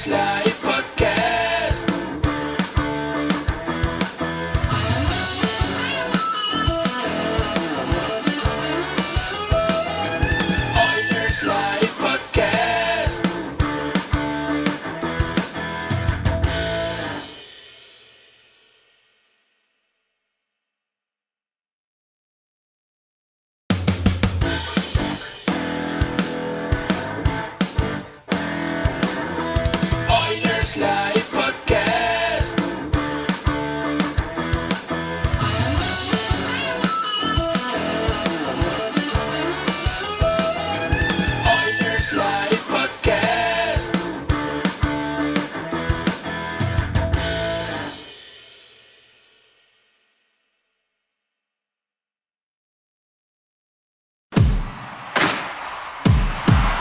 Oilerslive podcast. Oilerslive podcast. Oilerslive podcast. Oilerslive podcast.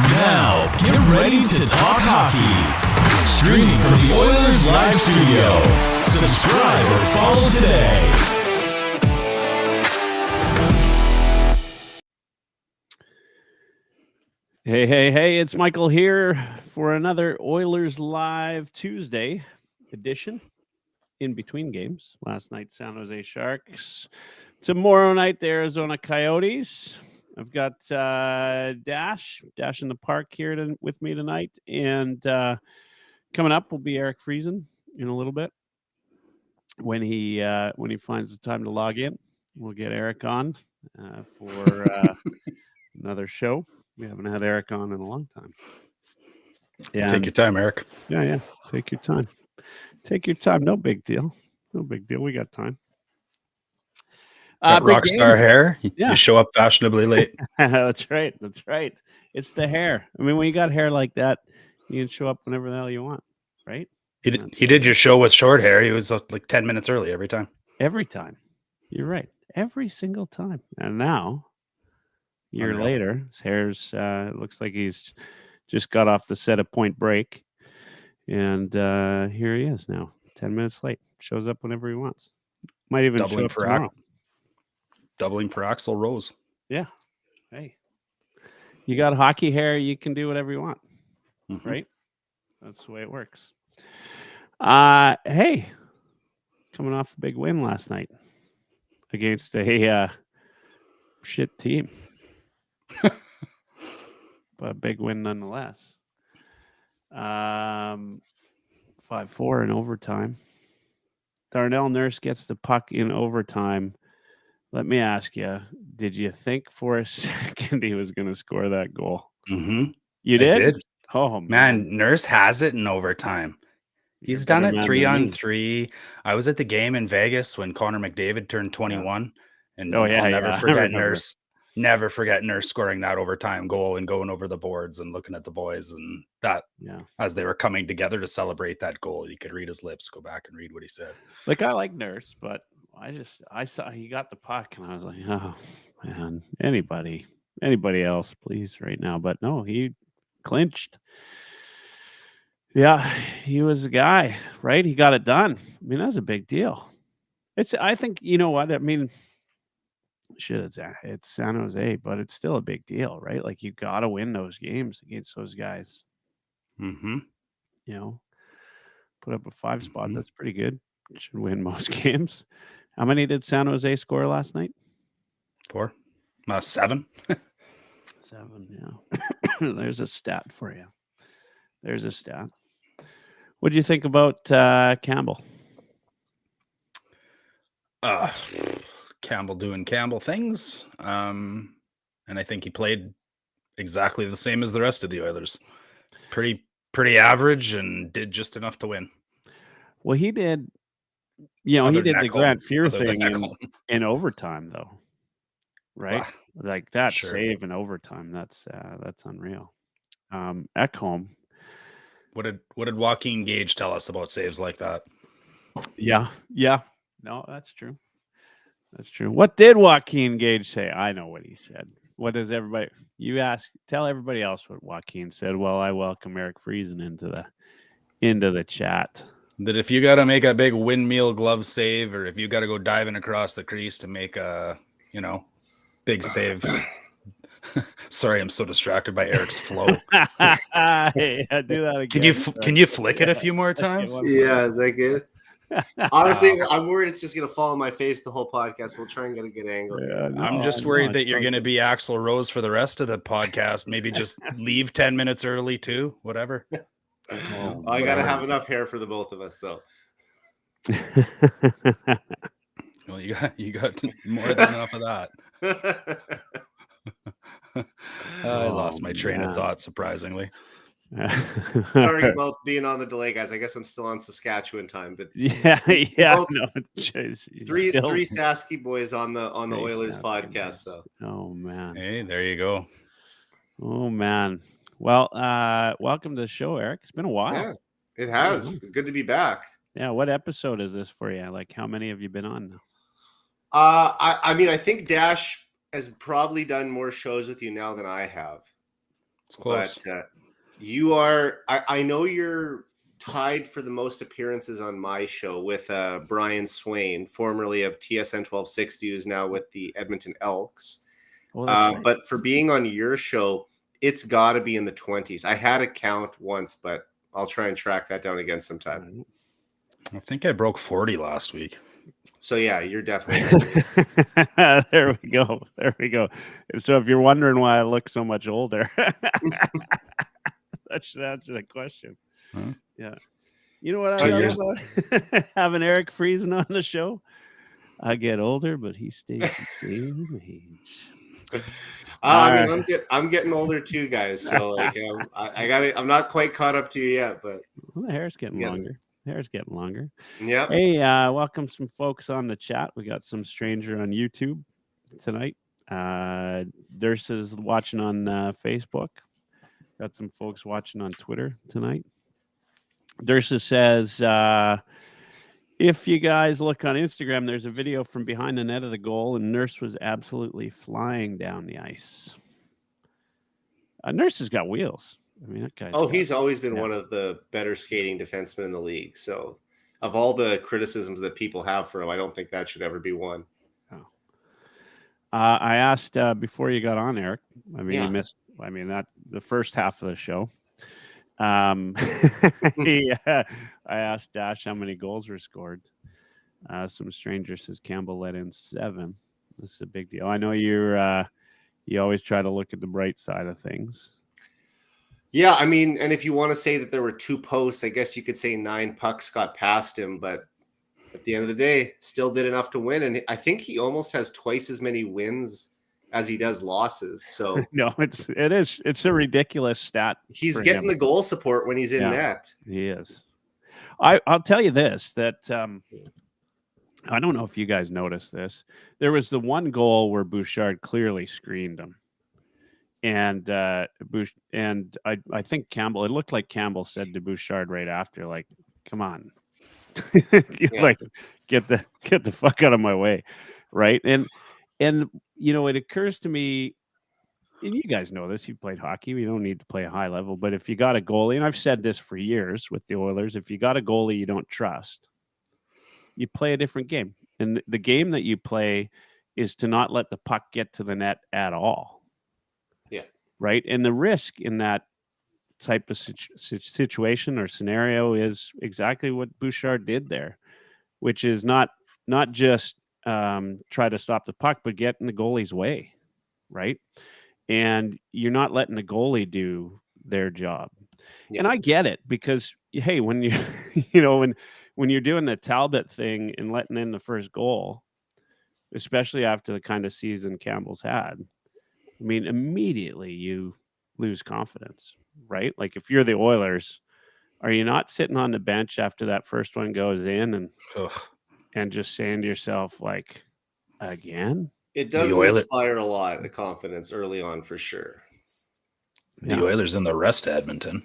Now, get ready to talk hockey. Streaming from the Oilers Live Studio. Subscribe or follow today. Hey, it's Michael here for another Oilers Live Tuesday edition in between games. Last night, San Jose Sharks. Tomorrow night, the Arizona Coyotes. I've got Dash in the park here with me tonight. And coming up will be Eric Friesen in a little bit. When he finds the time to log in, we'll get Eric on for another show. We haven't had Eric on in a long time. Yeah, Take your time, Eric. Yeah. Take your time. Take your time. No big deal. We got time. Got Big rock game. star hair. Yeah. You show up fashionably late. That's right. It's the hair. I mean, when you got hair like that, you can show up whenever the hell you want, right? He did your show with short hair. He was like 10 minutes early every time. Every time. You're right. Every single time. And now, a year later, his hair's looks like he's just got off the set of Point Break. And here he is now, 10 minutes late. Shows up whenever he wants. Might even show up tomorrow. Doubling for Axl Rose. Yeah. Hey. You got hockey hair, you can do whatever you want. Mm-hmm. Right? That's the way it works. Hey. Coming off a big win last night against a shit team. But a big win nonetheless. 5-4 in overtime. Darnell Nurse gets the puck in overtime. Let me ask you, did you think for a second he was going to score that goal? Mm-hmm. You did? I did. Oh, Man, Nurse has it in overtime. He's done it 3-on-3. I was at the game in Vegas when Connor McDavid turned 21. Yeah. And I'll never forget Nurse. Never forget Nurse scoring that overtime goal and going over the boards and looking at the boys. And that, as they were coming together to celebrate that goal, you could read his lips. Go back and read what he said. Like, I like Nurse, but I saw he got the puck and I was like, oh, man, anybody else, please, right now. But no, he clinched. Yeah, he was the guy, right? He got it done. I mean, that's a big deal. I think, you know what? I mean, shit, it's San Jose, but it's still a big deal, right? Like, you got to win those games against those guys. Mm-hmm. You know, put up a 5 spot. That's pretty good. Should win most games. How many did San Jose score last night? 4. 7. 7, yeah. There's a stat for you. There's a stat. What do you think about Campbell? Campbell doing Campbell things. And I think he played exactly the same as the rest of the Oilers. Pretty average and did just enough to win. Well, he did. You know, he did the Grant Fuhr thing in overtime, though. Right? Like that save in overtime. That's unreal. Ekholm. What did Joaquin Gage tell us about saves like that? Yeah. No, that's true. That's true. What did Joaquin Gage say? I know what he said. What does everybody? Tell everybody else what Joaquin said. Well, I welcome Eric Friesen into the chat. That if you got to make a big windmill glove save, or if you got to go diving across the crease to make a big save, Sorry, I'm so distracted by Eric's flow. Hey, do that again. Can you flick it a few more times? Yeah, is that good? Honestly, I'm worried it's just gonna fall on my face the whole podcast. So we'll try and get a good angle. Yeah, no, I'm just worried that you're going to be Axl Rose for the rest of the podcast. Maybe just leave 10 minutes early too. Whatever. I gotta have enough hair for the both of us. So. Well, you got more than enough of that. I lost my train of thought, surprisingly. Sorry about being on the delay, guys. I guess I'm still on Saskatchewan time, but yeah. No, three Sasky boys on the Oilers podcast. So, oh man, hey, there you go. Oh man, well, welcome to the show, Eric. It's been a while. Yeah, it has. It's good to be back. Yeah, what episode is this for you? Like, how many have you been on now? I mean, I think Dash has probably done more shows with you now than I have. It's close. But you are. I know you're tied for the most appearances on my show with Brian Swain, formerly of TSN 1260, who's now with the Edmonton Elks. Right. But for being on your show, it's got to be in the 20s. I had a count once, but I'll try and track that down again sometime. I think I broke 40 last week. So yeah, you're definitely There we go. So if you're wondering why I look so much older, that should answer the question. Huh? Yeah. You know what I love about having Eric Friesen on the show? I get older, but he stays the same age. I mean, I'm getting older too, guys. So like, I'm not quite caught up to you yet, but the hair's getting longer. Yeah. Hey, welcome some folks on the chat. We got some stranger on YouTube tonight. Durst is watching on Facebook. Got some folks watching on Twitter tonight. Durst says, if you guys look on Instagram, there's a video from behind the net of the goal, and Nurse was absolutely flying down the ice. Nurse has got wheels. I mean, that guy's he's always been one of the better skating defensemen in the league. So, of all the criticisms that people have for him, I don't think that should ever be one. Oh. I asked before you got on, Eric. I mean, you missed. I mean, that the first half of the show. I asked Dash how many goals were scored. Some stranger says Campbell let in 7. This is a big deal. I know you always try to look at the bright side of things. Yeah, I mean, and if you want to say that there were 2 posts, I guess you could say 9 pucks got past him, but at the end of the day, still did enough to win. And I think he almost has twice as many wins as he does losses. So no, it's a ridiculous stat. He's getting the goal support when he's in net. He is. I'll tell you this, that I don't know if you guys noticed this. There was the one goal where Bouchard clearly screened him. And I think Campbell, it looked like Campbell said to Bouchard right after, like, come on. Like, get the fuck out of my way. Right. And you know, it occurs to me, and you guys know this, you played hockey, we don't need to play a high level, but if you got a goalie, and I've said this for years with the Oilers, if you got a goalie you don't trust, you play a different game. And the game that you play is to not let the puck get to the net at all. Yeah. Right. And the risk in that type of situation or scenario is exactly what Bouchard did there, which is not just try to stop the puck, but get in the goalie's way. Right. And you're not letting the goalie do their job. Yeah. And I get it because, hey, when you, when you're doing the Talbot thing and letting in the first goal, especially after the kind of season Campbell's had, I mean, immediately you lose confidence, right? Like if you're the Oilers, are you not sitting on the bench after that first one goes in and just saying to yourself, like, again? It does inspire a lot of confidence early on for sure. The Oilers in the rest of Edmonton.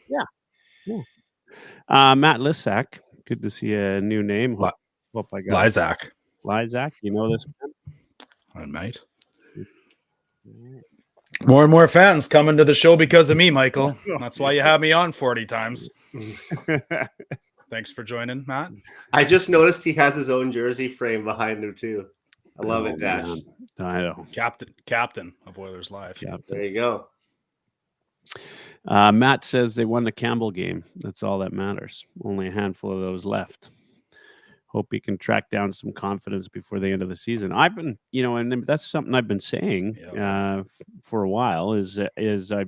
Yeah. Matt Lissack, good to see a new name. Hope I got Lysak, you know this man? I might. More and more fans coming to the show because of me, Michael. That's why you have me on 40 times. Thanks for joining, Matt. I just noticed he has his own jersey frame behind him too. I love it, Dash. Man. I know. Captain of Oilers Live. There you go. Matt says they won the Campbell game. That's all that matters. Only a handful of those left. Hope he can track down some confidence before the end of the season. I've been, and that's something I've been saying for a while. Is I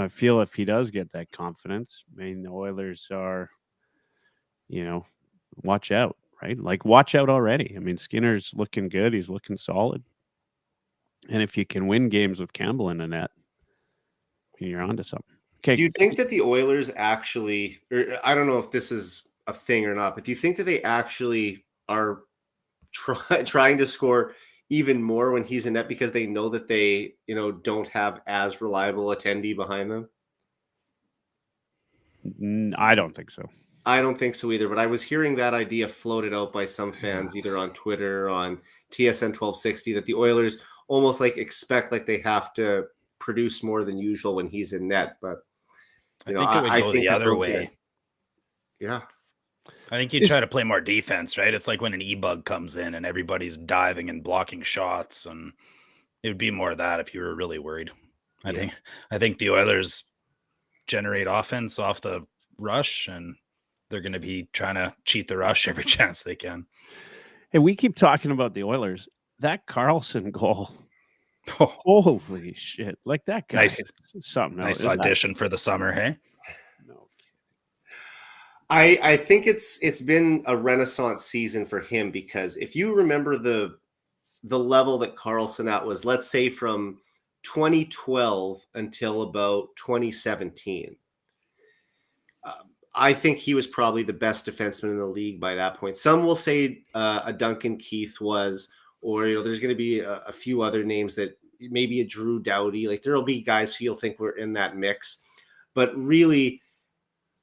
feel if he does get that confidence, I mean, the Oilers are, watch out, right? Like, watch out already. I mean, Skinner's looking good. He's looking solid. And if you can win games with Campbell in the net, you're onto something. Okay. Do you think that the Oilers actually, or I don't know if this is a thing or not, but do you think that they actually are trying to score even more when he's in net because they know that they, don't have as reliable attendee behind them? I don't think so. I don't think so either, but I was hearing that idea floated out by some fans, either on Twitter or on TSN 1260, that the Oilers almost like expect like they have to produce more than usual when he's in net. But I think it would go the other way. Yeah. I think you try to play more defense, right? It's like when an e-bug comes in and everybody's diving and blocking shots, and it would be more of that if you were really worried. I think the Oilers generate offense off the rush, and they're going to be trying to cheat the rush every chance they can. Hey, we keep talking about the Oilers. That Carlson goal. Oh, holy shit. Like, that guy is something else. Nice audition for the summer, hey? No. I think it's been a renaissance season for him, because if you remember the level that Carlson at was, let's say from 2012 until about 2017, I think he was probably the best defenseman in the league by that point. Some will say a Duncan Keith was, or there's going to be a few other names, that maybe a Drew Doughty. Like, there'll be guys who you'll think were in that mix, but really,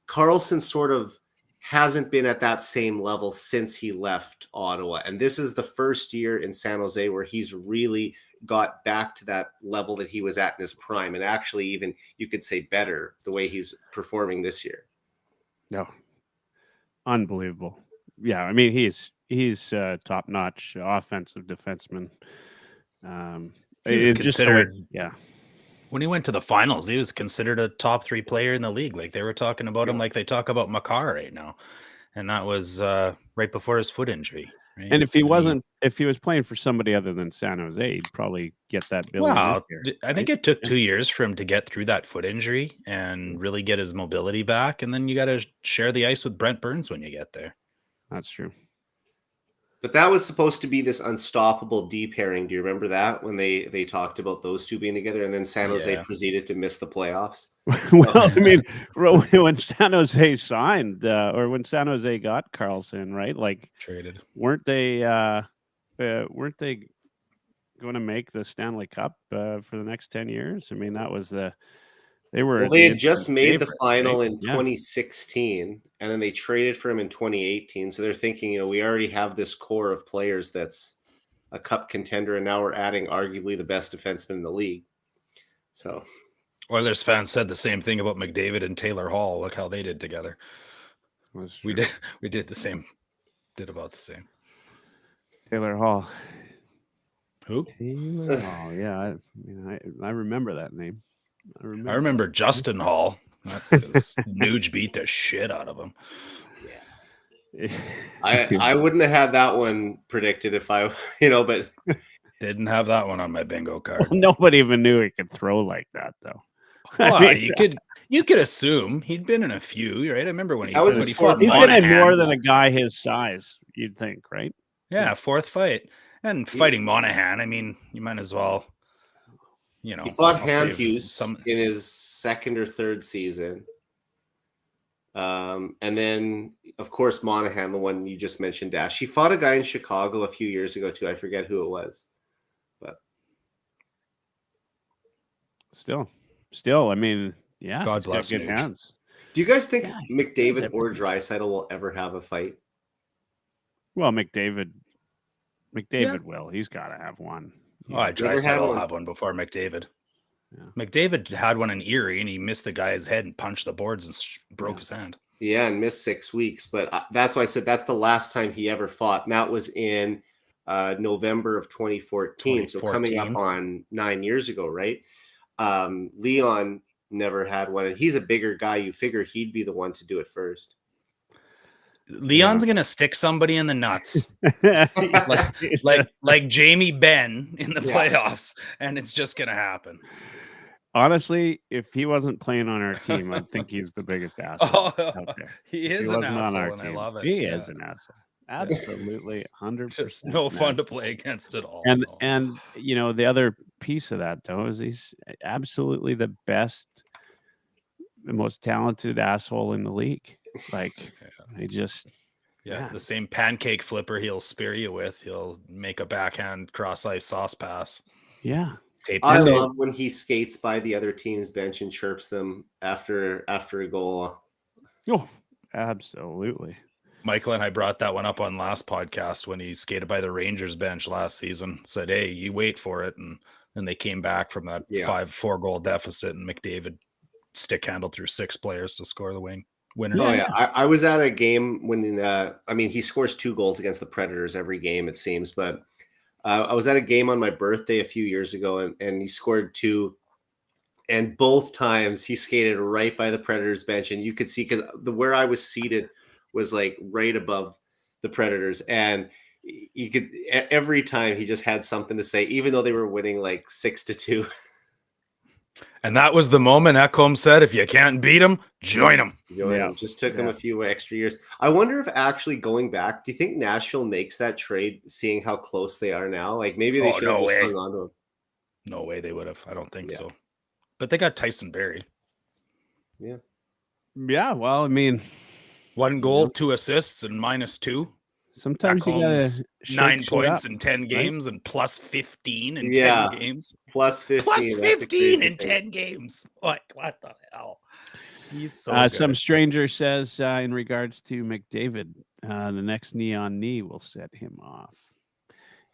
Carlson sort of hasn't been at that same level since he left Ottawa. And this is the first year in San Jose where he's really got back to that level that he was at in his prime. And actually, even you could say better, the way he's performing this year. No. Unbelievable. Yeah. I mean, he's top-notch offensive defenseman. He was considered, yeah. When he went to the finals, he was considered a top 3 player in the league. Like, they were talking about him like they talk about Makar right now. And that was right before his foot injury. Right? And if he was playing for somebody other than San Jose, he'd probably get that bill. Wow. I think it took 2 years for him to get through that foot injury and really get his mobility back. And then you got to share the ice with Brent Burns when you get there. That's true. But that was supposed to be this unstoppable D pairing. Do you remember that, when they talked about those two being together, and then San Jose proceeded to miss the playoffs? Well, I mean, when San Jose signed, or when San Jose got Carlson, right? Like, traded, weren't they going to make the Stanley Cup for the next 10 years? I mean, that was they had just made the final in 2016, and then they traded for him in 2018. So they're thinking, we already have this core of players that's a cup contender, and now we're adding arguably the best defenseman in the league. So Oilers fans said the same thing about McDavid and Taylor Hall. Look how they did together. We did about the same. Taylor Hall. Who? Taylor Hall. Yeah, I remember that name. I remember Justin Hall. That's because Nuge beat the shit out of him. Yeah. I wouldn't have had that one predicted if I, but didn't have that one on my bingo card. Well, nobody even knew he could throw like that, though. Well, you could assume he'd been in a few, right? I remember when he fought He's been in more than a guy his size, you'd think, right? Yeah, fourth fight. And fighting Monahan, I mean, you might as well, he fought Hamhuis in his second or third season. And then, of course, Monahan, the one you just mentioned, Dash. He fought a guy in Chicago a few years ago, too. I forget who it was. But still, I mean, yeah. God bless good hands. Do you guys think McDavid or Draisaitl will ever have a fight? Well, McDavid will. He's got to have one. Draisaitl will have one before McDavid. Yeah. McDavid had one in Erie, and he missed the guy's head and punched the boards and broke his hand. Yeah, and missed 6 weeks. But that's why I said that's the last time he ever fought. And that was in November of 2014. So coming up on 9 years ago, right? Leon never had one, and he's a bigger guy. You figure he'd be the one to do it first. Leon's gonna stick somebody in the nuts, like Jamie Benn in the playoffs, and it's just gonna happen. Honestly, if he wasn't playing on our team, I think he's the biggest asshole out there. He is an asshole, and I love it. He is an asshole. Absolutely, 100%. Just no fun to play against at all. And you know, the other piece of that though is he's absolutely the best, the most talented asshole in the league. Like he just the same pancake flipper he'll spear you with. He'll make a backhand cross ice sauce pass. Yeah. I love when he skates by the other team's bench and chirps them after a goal. Oh, absolutely. Michael and I brought that one up on last podcast when he skated by the Rangers bench last season. Said, "Hey, you wait for it," and then they came back from that 5-4 goal deficit, and McDavid stick handled through 6 players to score the winner. Oh yeah, I was at a game when he scores 2 goals against the Predators every game, it seems, but I was at a game on my birthday a few years ago, and he scored 2. And both times he skated right by the Predators bench, and you could see, because where I was seated was like right above the Predators, and you could, every time he just had something to say, even though they were winning like 6-2. And that was the moment Ekholm said, "If you can't beat him, join him." Just took him a few extra years. I wonder if actually going back, do you think Nashville makes that trade, seeing how close they are now? Like maybe they should have just hung on to him. No way they would have. I don't think so. But they got Tyson Barrie. Yeah. Yeah. Well, I mean, 1 goal, 2 assists, and -2. Sometimes you gotta 9 points in 10 games, and plus 15 in 10 games. Plus 15. Plus 15 in 10 games. What the hell? He's so good. Some stranger says in regards to McDavid, the next knee on knee will set him off.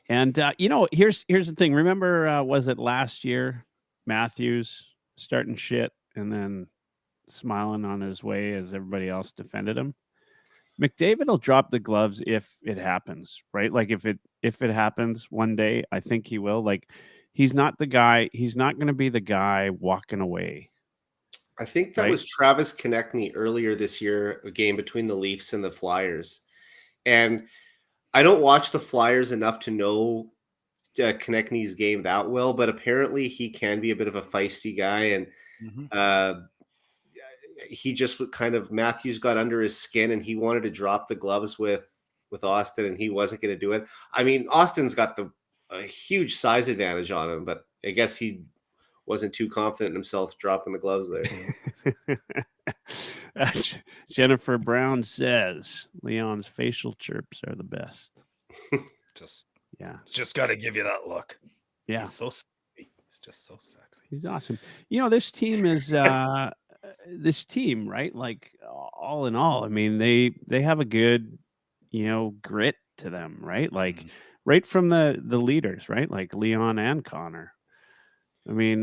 And you know, here's the thing. Remember, was it last year? Matthews starting shit and then smiling on his way as everybody else defended him. McDavid will drop the gloves if it happens, right? Like if it happens one day, I think he will. Like he's not the guy. He's not going to be the guy walking away. I think that was Travis Konechny earlier this year, a game between the Leafs and the Flyers. And I don't watch the Flyers enough to know Konechny's game that well, but apparently he can be a bit of a feisty guy. And he just kind of, Matthews got under his skin and he wanted to drop the gloves with Austin, and he wasn't going to do it. I mean, Austin's got a huge size advantage on him, but I guess he wasn't too confident in himself dropping the gloves there. Jennifer Brown says Leon's facial chirps are the best. Just got to give you that look. Yeah. He's so sexy. He's just so sexy. He's awesome. You know, this team is this team, right? Like all in all, I mean, they have a good, you know, grit to them, right? Like right from the leaders, right? Like Leon and Connor. I mean,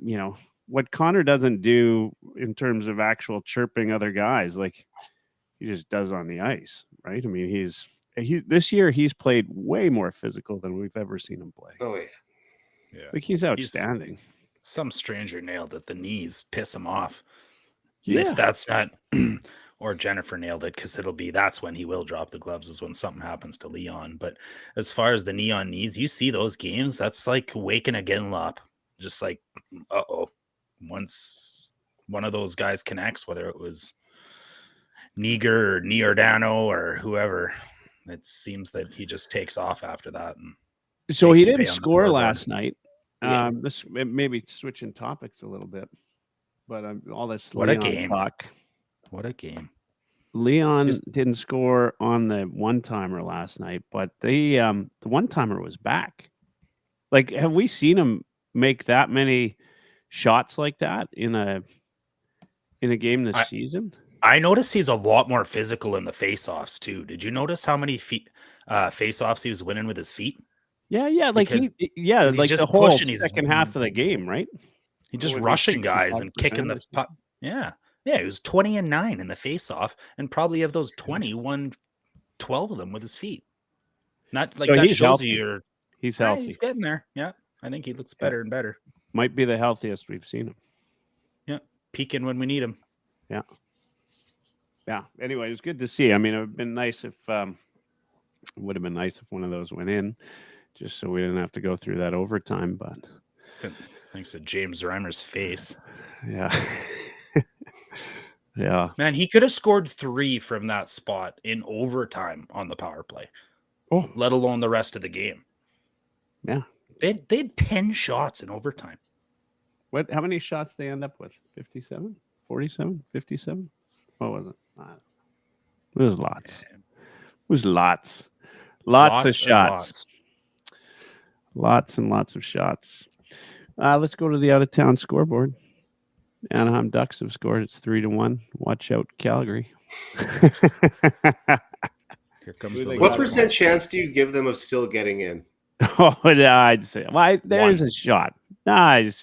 you know, what Connor doesn't do in terms of actual chirping other guys, like he just does on the ice, right? I mean, he this year he's played way more physical than we've ever seen him play. Oh yeah. Like he's outstanding. Some stranger nailed it. The knees piss him off. Yeah. If that's not, or Jennifer nailed it, because that's when he will drop the gloves, is when something happens to Leon. But as far as the knee on knees, you see those games, that's like waking a Ginlop. Just like, once one of those guys connects, whether it was Niger or Giordano or whoever, it seems that he just takes off after that. And so he didn't score last night. This maybe switching topics a little bit, but all this what Leon a game! Talk. What a game! Leon didn't score on the one-timer last night, but the one-timer was back. Like, have we seen him make that many shots like that in a game this season? I noticed he's a lot more physical in the face-offs too. Did you notice how many face-offs he was winning with his feet? Yeah. Like like the whole second half of the game, right? He just rushing guys and kicking the puck. Yeah. He was 20-9 in the face-off, and probably of those 20, won 12 of them with his feet. Not like So that he's shows healthy. you He's healthy. he's getting there. Yeah. I think he looks better and better. Might be the healthiest we've seen him. Yeah. Peaking when we need him. Yeah. Yeah. Anyway, it was good to see. I mean, it would have been nice if one of those went in, just so we didn't have to go through that overtime. But thanks to James Reimer's face. Yeah. Yeah. Man, he could have scored 3 from that spot in overtime on the power play. Oh, let alone the rest of the game. Yeah. They had 10 shots in overtime. How many shots they end up with? 57? 47? 57? What was it? It was lots. It was lots. Lots of shots. Lots and lots of shots. Let's go to the out-of-town scoreboard. Anaheim Ducks have scored. It's 3-1. Watch out, Calgary. Here comes the what percent chance do you give them of still getting in? Oh, I'd say there's a shot. I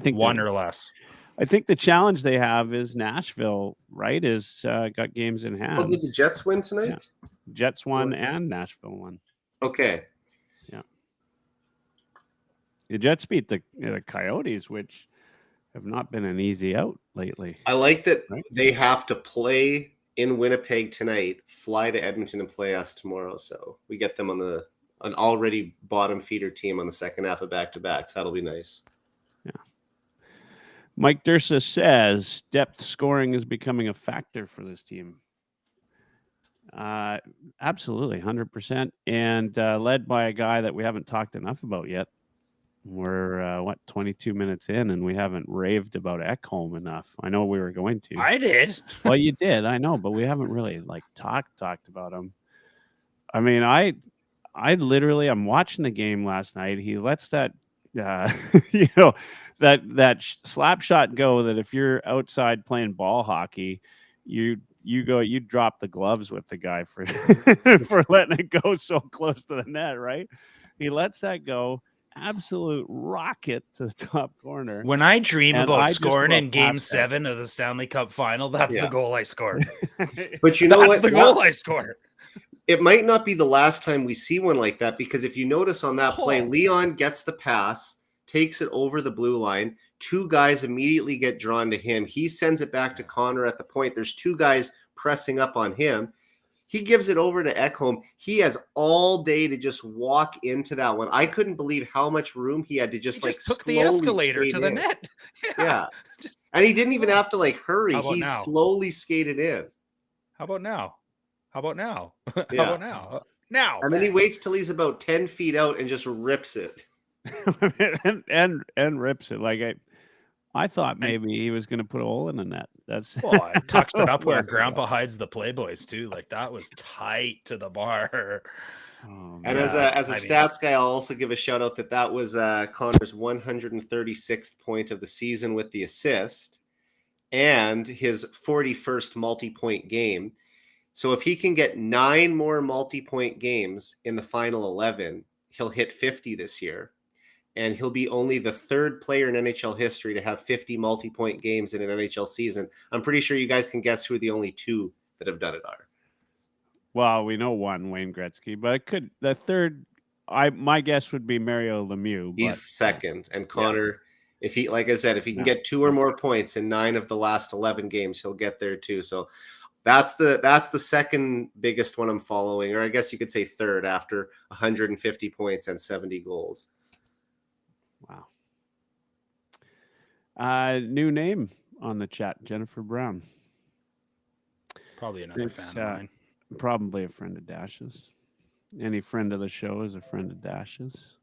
think 1 or less. I think the challenge they have is Nashville, right? Is got games in hand. Oh, did the Jets win tonight? Yeah. Jets won and Nashville won. Okay. Yeah. The Jets beat the Coyotes, which have not been an easy out lately. I like that they have to play in Winnipeg tonight, fly to Edmonton and play us tomorrow. So we get them on an already bottom feeder team on the second half of back-to-backs. That'll be nice. Yeah. Mike Dursa says depth scoring is becoming a factor for this team. Absolutely, 100%. And led by a guy that we haven't talked enough about yet. We're 22 minutes in, and we haven't raved about Ekholm enough. I know we were going to. I did. Well, you did. I know, but we haven't really talked about him. I mean, I literally, I'm watching the game last night. He lets that, that slap shot go. That if you're outside playing ball hockey, you drop the gloves with the guy for for letting it go so close to the net. Right? He lets that go. Absolute rocket to the top corner. When I dream about scoring in Game 7 of the Stanley Cup Final, that's the goal I scored. But you know what? That's the goal I scored. It might not be the last time we see one like that, because if you notice on that play, Leon gets the pass, takes it over the blue line. 2 guys immediately get drawn to him. He sends it back to Connor at the point. There's 2 guys pressing up on him. He gives it over to Ekholm. He has all day to just walk into that one. I couldn't believe how much room he had to just took the escalator to the net. Yeah. And he didn't even have to hurry. He slowly skated in. How about now? How about now? Yeah. How about now? Now. And then he waits till he's about 10 feet out and just rips it. and rips it. I thought maybe he was going to put a hole in the net. I tucked it up where Grandpa hides the Playboys too. That was tight to the bar. Oh, and as a stats guy, I'll also give a shout out that was Connor's 136th point of the season with the assist and his 41st multi-point game. So if he can get 9 more multi-point games in the final 11, he'll hit 50 this year. And he'll be only the 3rd player in NHL history to have 50 multi-point games in an NHL season. I'm pretty sure you guys can guess who the only 2 that have done it are. Well, we know one, Wayne Gretzky, but the third. My guess would be Mario Lemieux. He's second, and Connor, if he, like I said, if he can get 2 or more points in 9 of the last 11 games, he'll get there too. So that's the second biggest one I'm following, or I guess you could say third after 150 points and 70 goals. Wow. New name on the chat, Jennifer Brown. Probably another fan of mine. Probably a friend of Dash's. Any friend of the show is a friend of Dash's.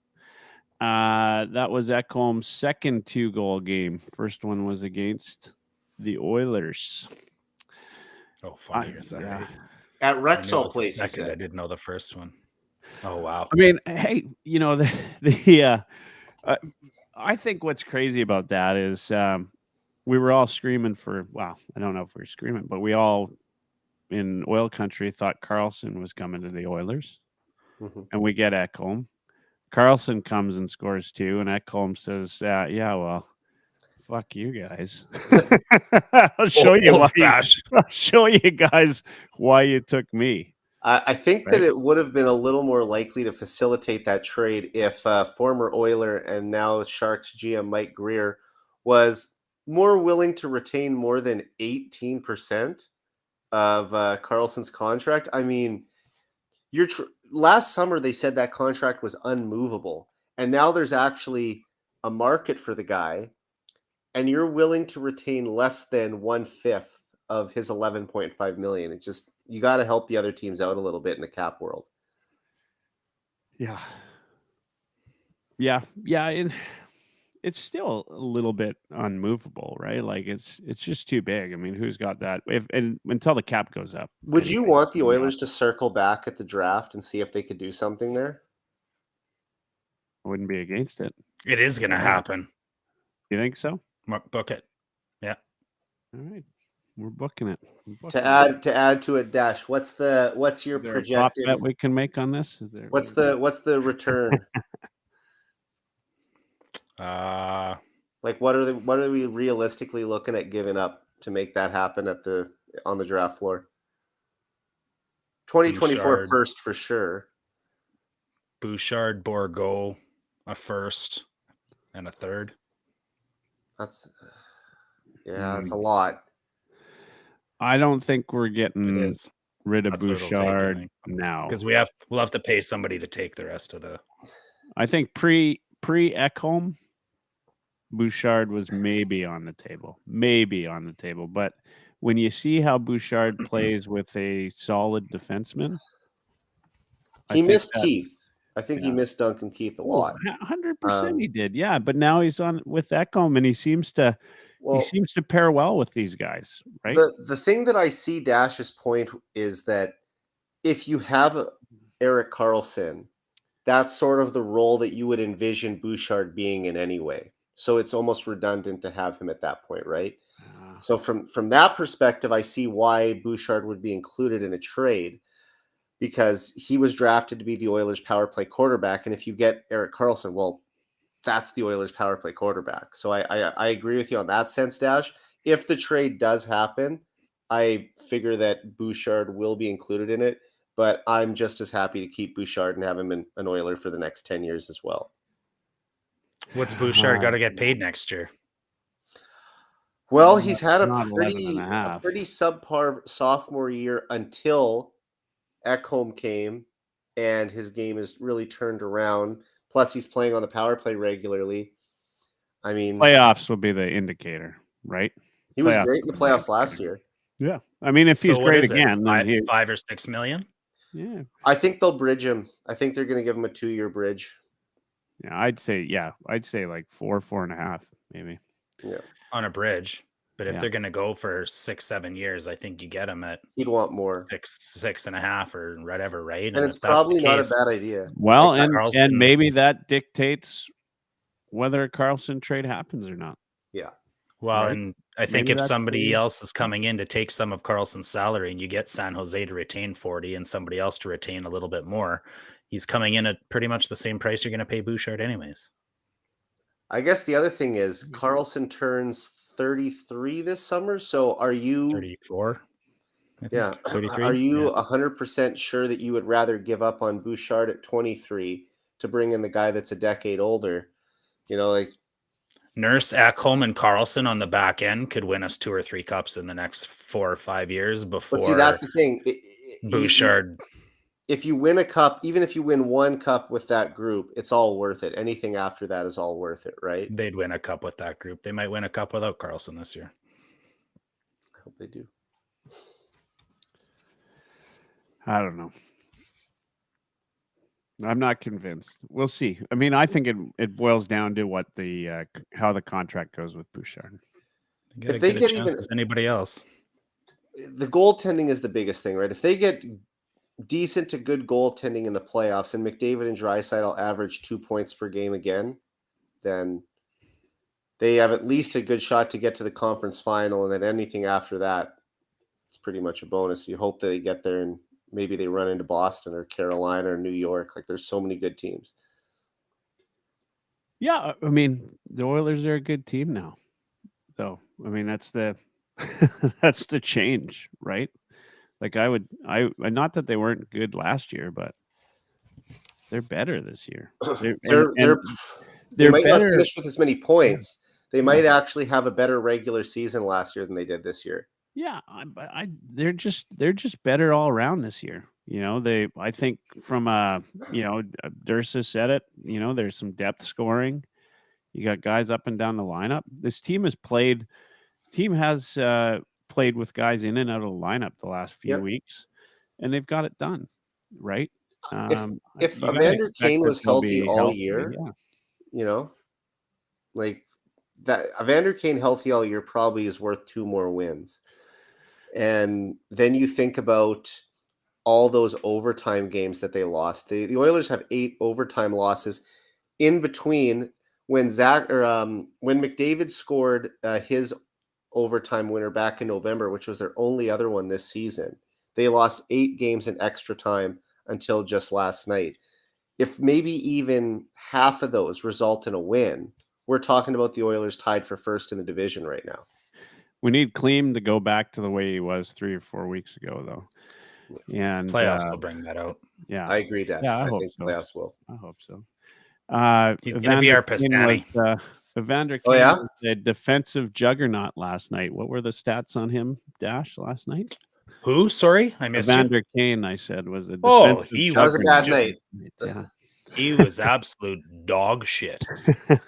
That was Ekholm's second 2-goal game. First one was against the Oilers. Oh, funny. Is that right? At Rexall Place. I didn't know the first one. Oh, wow. I mean, hey, I think what's crazy about that is we were all screaming for, I don't know if we were screaming, but we all in oil country thought Carlson was coming to the Oilers. Mm-hmm. And we get Ekholm. Carlson comes and scores 2, and Ekholm says, fuck you guys. I'll show you why. I'll show you guys why you took me. I think that Right? it would have been a little more likely to facilitate that trade if former Oiler and now Sharks GM Mike Greer was more willing to retain more than 18% of Carlson's contract. I mean, last summer they said that contract was unmovable, and now there's actually a market for the guy, and you're willing to retain less than 1/5 of his 11.5 million. It just, you got to help the other teams out a little bit in the cap world. Yeah. Yeah, and it's still a little bit unmovable, right? Like it's just too big. I mean, who's got that? Until the cap goes up. Would you Anyway, want the Oilers to circle back at the draft and see if they could do something there? I wouldn't be against it. It is going to happen. You think so? Book it. Yeah. All right. We're booking it. To add to it, Dash, what's your projected bet we can make on this? Is there what's the return? Like what are we realistically looking at giving up to make that happen on the draft floor? 2024 first for sure. Bouchard, Bourgault, a first and a third. That's a lot. I don't think we're getting rid of Bouchard now because we'll have to pay somebody to take the rest of the. I think pre Ekholm, Bouchard was maybe on the table, but when you see how Bouchard plays with a solid defenseman, he missed Keith. I think he missed Duncan Keith a lot. 100% he did. Yeah, but now he's on with Ekholm, and he seems to pair well with these guys, right? The thing that I see Dash's point is that if you have Erik Karlsson, that's sort of the role that you would envision Bouchard being in anyway. So it's almost redundant to have him at that point, right? So from that perspective, I see why Bouchard would be included in a trade, because he was drafted to be the Oilers' power play quarterback. And if you get Erik Karlsson, well, that's the Oilers' power play quarterback. So I agree with you on that sense, Dash. If the trade does happen, I figure that Bouchard will be included in it, but I'm just as happy to keep Bouchard and have him an Oiler for the next 10 years as well. What's Bouchard got to get paid next year? Well, he's had a pretty subpar sophomore year until Ekholm came, and his game is really turned around. Plus, he's playing on the power play regularly. I mean, playoffs will be the indicator, right? He was great in the playoffs last year. Yeah, I mean, if he's great again, then 5 or 6 million. Yeah, I think they'll bridge him. I think they're going to give him a 2-year bridge. Yeah, I'd say like 4.5, maybe. Yeah, on a bridge. But if they're going to go for 6-7 years, I think you get him at. He'd want more, 6.5 or whatever, right? And it's probably not a bad idea. Well, like and maybe that dictates whether a Karlsson trade happens or not. Yeah. Well, right? And I think if somebody else is coming in to take some of Karlsson's salary, and you get San Jose to retain 40 and somebody else to retain a little bit more, he's coming in at pretty much the same price you're going to pay Bouchard anyways. I guess the other thing is Karlsson turns 33 this summer. So are you 34? Yeah. 33? Are you 100% sure that you would rather give up on Bouchard at 23 to bring in the guy that's a decade older? You know, like Nurse, Ekholm, and Karlsson on the back end could win us 2 or 3 cups in the next 4 or 5 years before. But see, that's the thing. Bouchard. If you win a cup, even if you win 1 cup with that group, it's all worth it. Anything after that is all worth it, right? They'd win a cup with that group. They might win a cup without Karlsson this year. I hope they do. I don't know. I'm not convinced. We'll see. I mean, I think it boils down to what how the contract goes with Bouchard. If they get even as anybody else, the goaltending is the biggest thing, right? If they get decent to good goaltending in the playoffs, and McDavid and Draisaitl average 2 points per game again, then they have at least a good shot to get to the conference final, and then anything after that, it's pretty much a bonus. You hope that they get there, and maybe they run into Boston or Carolina or New York. Like, there's so many good teams. Yeah, I mean, the Oilers are a good team now, though. I mean, that's the that's the change, right? Like I not that they weren't good last year, but they're better this year. They might not better. finish with as many points. They might actually have a better regular season last year than they did this year. Yeah, they're just better all around this year. I think from Dursa said it. There's some depth scoring. You got guys up and down the lineup. This team has played. Played with guys in and out of the lineup the last few weeks, and they've got it done, right? If Evander Kane was healthy all year, like that, Evander Kane healthy all year probably is worth 2 more wins. And then you think about all those overtime games that they lost. The Oilers have 8 overtime losses in between when when McDavid scored his overtime winner back in November, which was their only other one this season. They lost 8 games in extra time until just last night. If maybe even half of those result in a win, we're talking about the Oilers tied for first in the division right now. We need Kleem to go back to the way he was 3 or 4 weeks ago, though. And playoffs will bring that out. Yeah, I agree, Dash. Yeah, I think so. Playoffs will. I hope so. He's going to be our Pistani. Evander Kane was a defensive juggernaut last night. What were the stats on him, Dash, last night? Who? Sorry, I missed Evander Kane, I said, was a defensive that was a bad night. Yeah. He was absolute dog shit. Do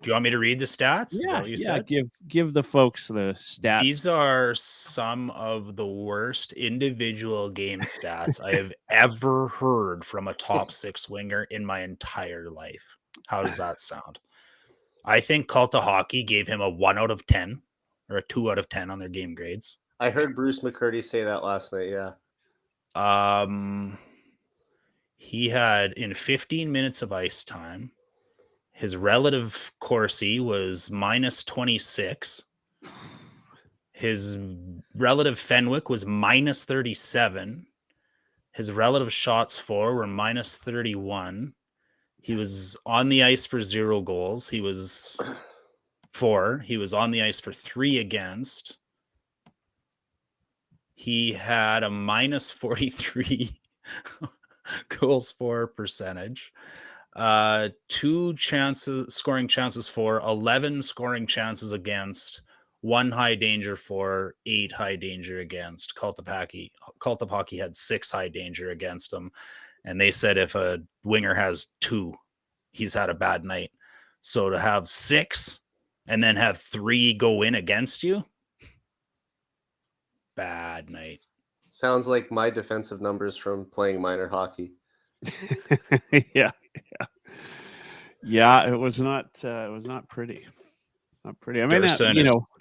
you want me to read the stats? Yeah, Is that what you said? Give the folks the stats. These are some of the worst individual game stats I have ever heard from a top 6 winger in my entire life. How does that sound? I think Cult of Hockey gave him a 1 out of 10 or a 2 out of 10 on their game grades. I heard Bruce McCurdy say that last night. Yeah. He had in 15 minutes of ice time. His relative Corsi was minus 26. His relative Fenwick was minus 37. His relative shots for were minus 31. He was on the ice for 0 goals. He was on the ice for 3 against. He had a minus 43 goals for percentage. 2 scoring chances for, 11 scoring chances against, 1 high danger for, 8 high danger against. Cult of Hockey had 6 high danger against him. And they said if a winger has 2, he's had a bad night. So to have 6 and then have 3 go in against you, bad night. Sounds like my defensive numbers from playing minor hockey. Yeah, it was not pretty. Not pretty. I mean,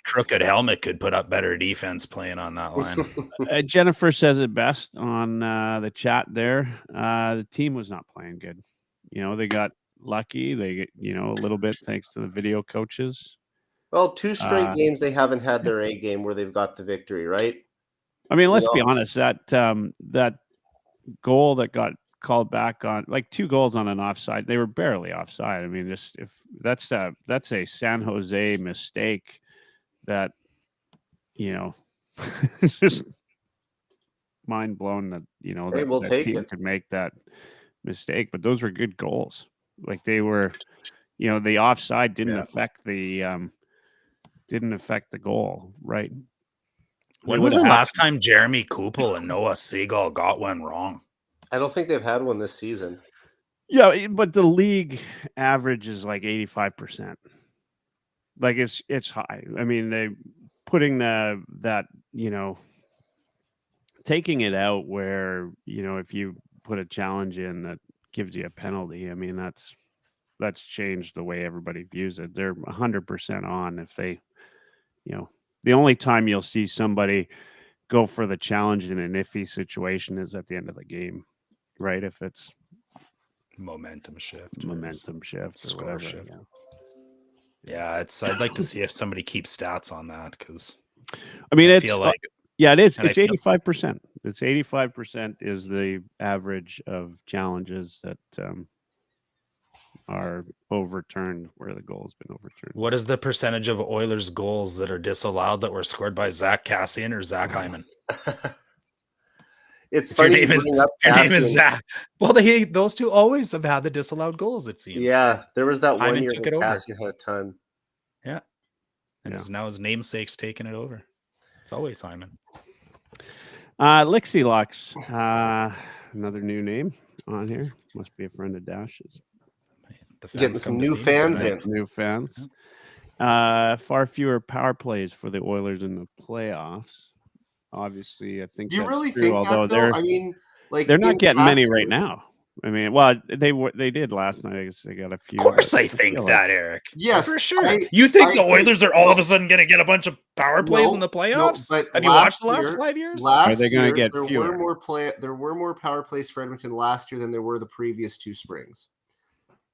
crooked helmet could put up better defense playing on that line. Jennifer says it best on the chat there. The team was not playing good. They got lucky. They get, a little bit thanks to the video coaches. Well, 2 straight games they haven't had their A game where they've got the victory, right? I mean, let's be honest. That goal that got called back on, like 2 goals on an offside, they were barely offside. I mean, just if that's a San Jose mistake that it's just mind blown that that team could make that mistake. But those were good goals. Like they were, the offside didn't affect the goal, right? When was the last time Jeremy Kupel and Noah Seagal got one wrong? I don't think they've had one this season. Yeah, but the league average is like 85%. Like it's high. I mean, they putting taking it out where, if you put a challenge in that gives you a penalty. I mean, that's changed the way everybody views it. They're 100% on if they, the only time you'll see somebody go for the challenge in an iffy situation is at the end of the game, right? If it's momentum shift, or whatever. Shift. Yeah, I'd like to see if somebody keeps stats on that because I mean, it is. It's 85%. It's 85% is the average of challenges that are overturned where the goal has been overturned. What is the percentage of Oilers goals that are disallowed that were scored by Zach Cassian or Zach Hyman? It's If your funny name you is bring up your name is Cassian. Zach. Well, those two always have had the disallowed goals. It seems. Yeah, there was that one Hyman year took that it over. Cassian had a ton. Yeah, and now his namesake's taking it over. It's always Hyman. Lixie Lux, another new name on here. Must be a friend of Dash's. The fans Getting some new fans in. New fans. Far fewer power plays for the Oilers in the playoffs. Obviously, I think. Do you that's really true, think although that though? I mean, like they're not getting many right years, now. I mean, well, they did last night. I guess they got a few. Of course, I think that, Eric. Yes, for sure. You think the Oilers are all of a sudden going to get a bunch of power plays in the playoffs? No, but have you watched the last 5 years? Are they going to get there fewer? There were more power plays for Edmonton last year than there were the previous two springs.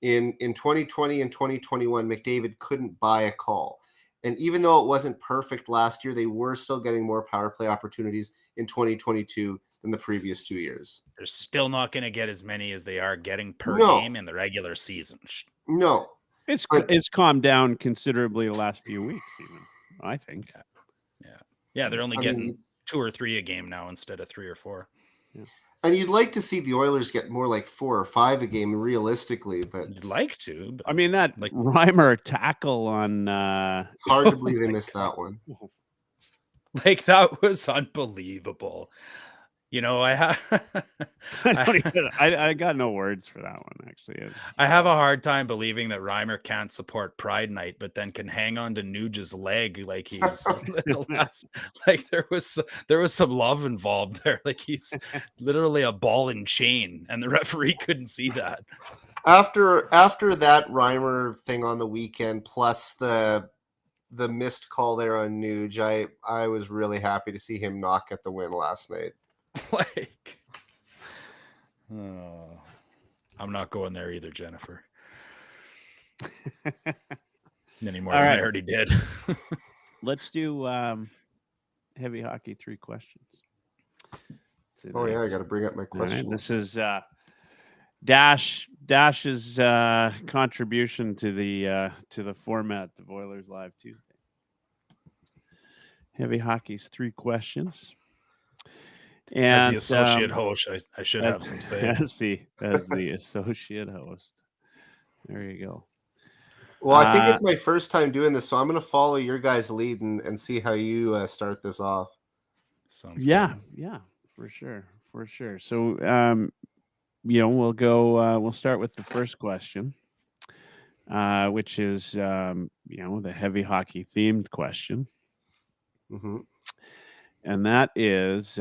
In 2020 and 2021, McDavid couldn't buy a call. And even though it wasn't perfect last year, they were still getting more power play opportunities in 2022 than the previous 2 years. They're still not going to get as many as they are getting per game in the regular season. No. It's calmed down considerably the last few weeks, even, I think. Yeah, they're only getting 2 or 3 a game now instead of 3 or 4. Yeah. And you'd like to see the Oilers get more like 4 or 5 a game realistically, but you'd like to. I mean, that Reimer tackle on hard to believe they missed that one. Like, that was unbelievable. You know, I got no words for that one, actually. I have a hard time believing that Reimer can't support Pride Night, but then can hang on to Nuge's leg like he's the last. Like, there was some love involved there. Like, he's literally a ball and chain, and the referee couldn't see that. After that Reimer thing on the weekend, plus the missed call there on Nuge, I was really happy to see him not get the win last night. Like, I'm not going there either, Jennifer. Any more than I already did. Let's do heavy hockey 3 questions. Oh yeah, I got to bring up my question. Right, this is Dash's contribution to the format of Oilers Live Tuesday. Heavy hockey's 3 questions. And as the associate host, I should have some say. As the associate host. There you go. Well, I think it's my first time doing this, so I'm going to follow your guys' lead and see how you start this off. Sounds good. Yeah, for sure. So, we'll go. We'll start with the first question, which is, the heavy hockey themed question. Mm-hmm. And that is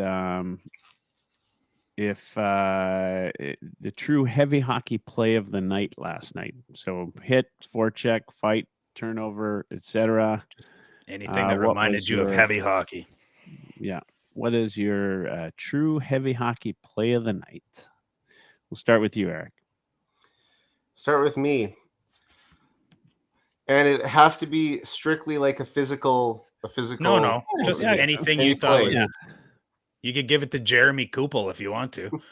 if the true heavy hockey play of the night last night. So hit, forecheck, fight, turnover, etc. Anything that reminded you of heavy hockey. Yeah. What is your true heavy hockey play of the night? We'll start with you, Eric. Start with me. And it has to be strictly like a physical. No. Just anything you thought was. Yeah. You could give it to Jeremy Kupel if you want to.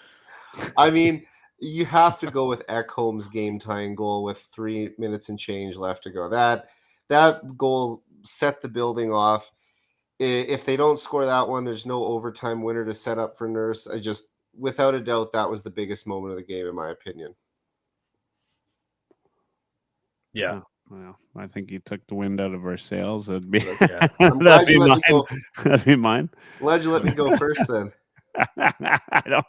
I mean, you have to go with Ekholm's game-tying goal with 3 minutes and change left to go. That goal set the building off. If they don't score that one, there's no overtime winner to set up for Nurse. Without a doubt, that was the biggest moment of the game, in my opinion. Yeah. Well, I think you took the wind out of our sails. That'd be mine. Why'd you let me go first then? I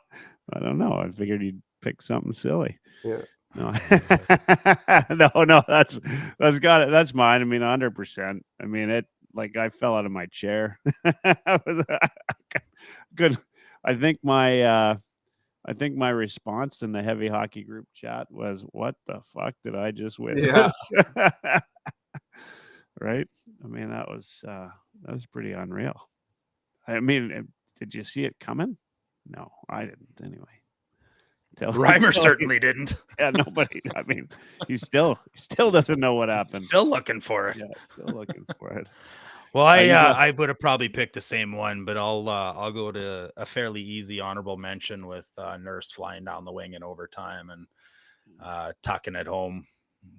don't know. I figured you'd pick something silly. Yeah. No, no, that's got it. That's mine. I mean, 100%. I mean, it like I fell out of my chair. Was good. I think my response in the heavy hockey group chat was, "What the fuck did I just witness?" Yeah. Right. I mean, that was pretty unreal. I mean, did you see it coming? No, I didn't. Anyway. Reimer certainly didn't. Yeah, nobody. I mean, he still doesn't know what happened. Still looking for it. Yeah, still looking for it. Well, I would have probably picked the same one, but I'll go to a fairly easy honorable mention with Nurse flying down the wing in overtime and tucking it home,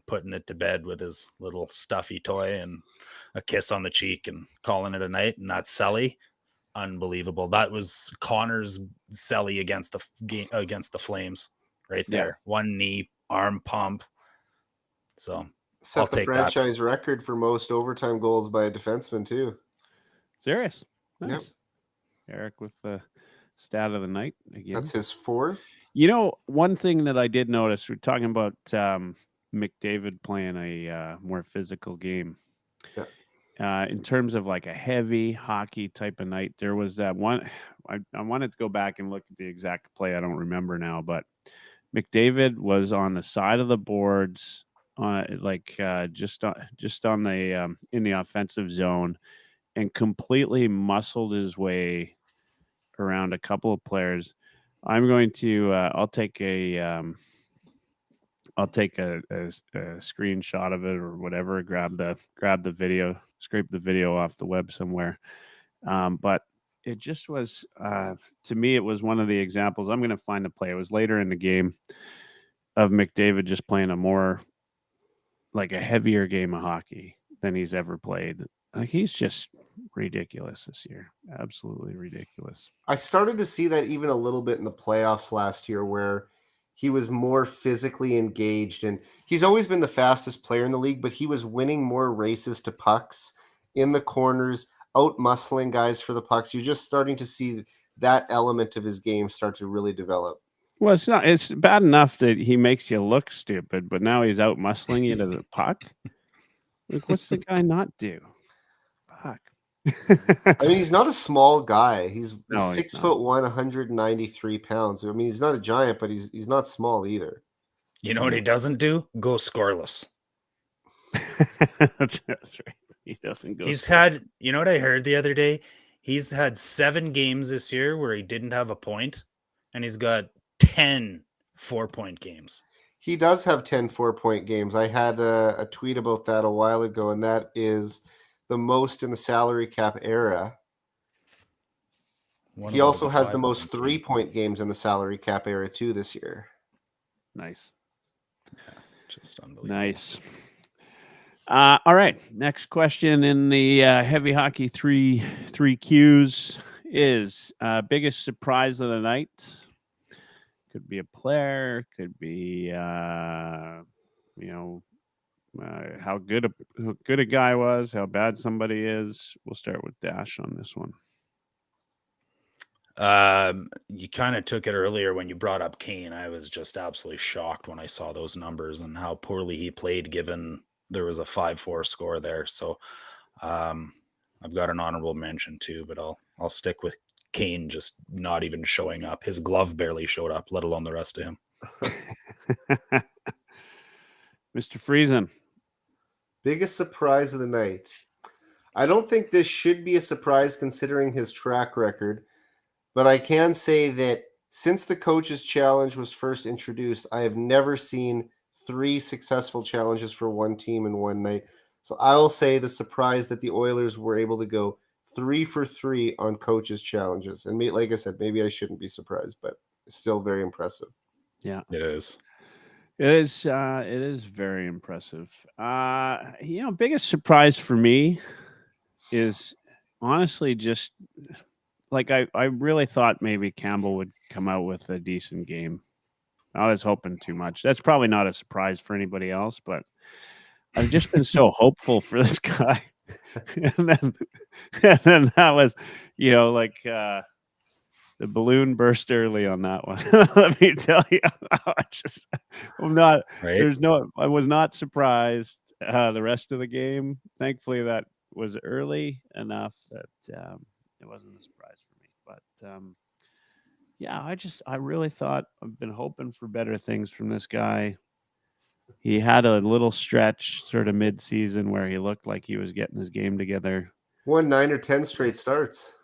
putting it to bed with his little stuffy toy and a kiss on the cheek and calling it a night. And that's Sully. unbelievable. That was Connor's celly against the Flames right there. One knee, arm pump. So set the franchise record for most overtime goals by a defenseman too. Serious. Nice. Yep. Eric with the stat of the night again. That's his 4th. You know, one thing that I did notice, we're talking about McDavid playing a more physical game. Yeah. In terms of like a heavy hockey type of night, there was that one. I wanted to go back and look at the exact play. I don't remember now, but McDavid was on the side of the boards, just on the in the offensive zone, and completely muscled his way around a couple of players. I'm going to I'll take a screenshot of it or whatever, grab the video, scrape the video off the web somewhere. But it just was, to me, it was one of the examples. I'm going to find the play. It was later in the game of McDavid just playing a more, like a heavier game of hockey than he's ever played. Like, he's just ridiculous this year. Absolutely ridiculous. I started to see that even a little bit in the playoffs last year, where he was more physically engaged, and he's always been the fastest player in the league, but he was winning more races to pucks in the corners, out muscling guys for the pucks. You're just starting to see that element of his game start to really develop. Well, it's bad enough that he makes you look stupid, but now he's out muscling you to the puck. Like, what's the guy not do? Fuck. I mean, he's not a small guy. He's 6'1", 193 pounds. I mean, he's not a giant, but he's not small either. You know what he doesn't do? Go scoreless. That's right. He doesn't go. He's had, you know what I heard the other day? He's had 7 games this year where he didn't have a point, and he's got 10 4-point games. He does have 10 4-point games. I had a tweet about that a while ago, and that is the most in the salary cap era. He also has the most 3-point games in the salary cap era too this year. Nice. Yeah, just unbelievable. Nice. All right. Next question in the heavy hockey three Qs is biggest surprise of the night. Could be a player. Could be how good a guy was. How bad somebody is. We'll start with Dash on this one. You kind of took it earlier when you brought up Kane. I was just absolutely shocked when I saw those numbers and how poorly he played, given there was a 5-4 score there. So I've got an honorable mention too, but I'll stick with Kane just not even showing up. His glove barely showed up, let alone the rest of him. Mr. Friesen. Biggest surprise of the night. I don't think this should be a surprise considering his track record, but I can say that since the Coach's Challenge was first introduced, I have never seen 3 successful challenges for one team in one night. So I will say the surprise that the Oilers were able to go 3 for 3 on Coach's Challenges. And like I said, maybe I shouldn't be surprised, but it's still very impressive. Yeah, it is. It is very impressive. Biggest surprise for me is honestly just like I really thought maybe Campbell would come out with a decent game. I was hoping too much. That's probably not a surprise for anybody else, but I've just been so hopeful for this guy. and then that was, the balloon burst early on that one. Let me tell you, I was not surprised the rest of the game. Thankfully, that was early enough that it wasn't a surprise for me. But I really thought I've been hoping for better things from this guy. He had a little stretch sort of mid-season where he looked like he was getting his game together. Won 9 or 10 straight starts.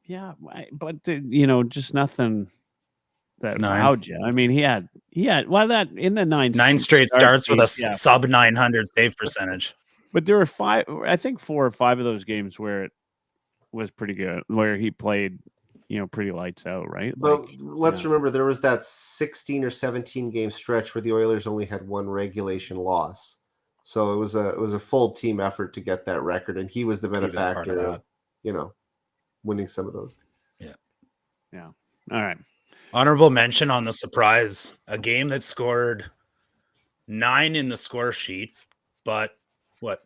Yeah, but just nothing that wowed you. I mean, he had that in the 9 straight starts with a sub 900 save percentage. But there were 5, I think 4 or 5 of those games where it was pretty good, where he played, pretty lights out, right? Well, let's remember there was that 16 or 17 game stretch where the Oilers only had 1 regulation loss. So it was a full team effort to get that record, and he was the benefactor of. winning some of those. Yeah. All right. Honorable mention on the surprise, a game that scored 9 in the score sheet, but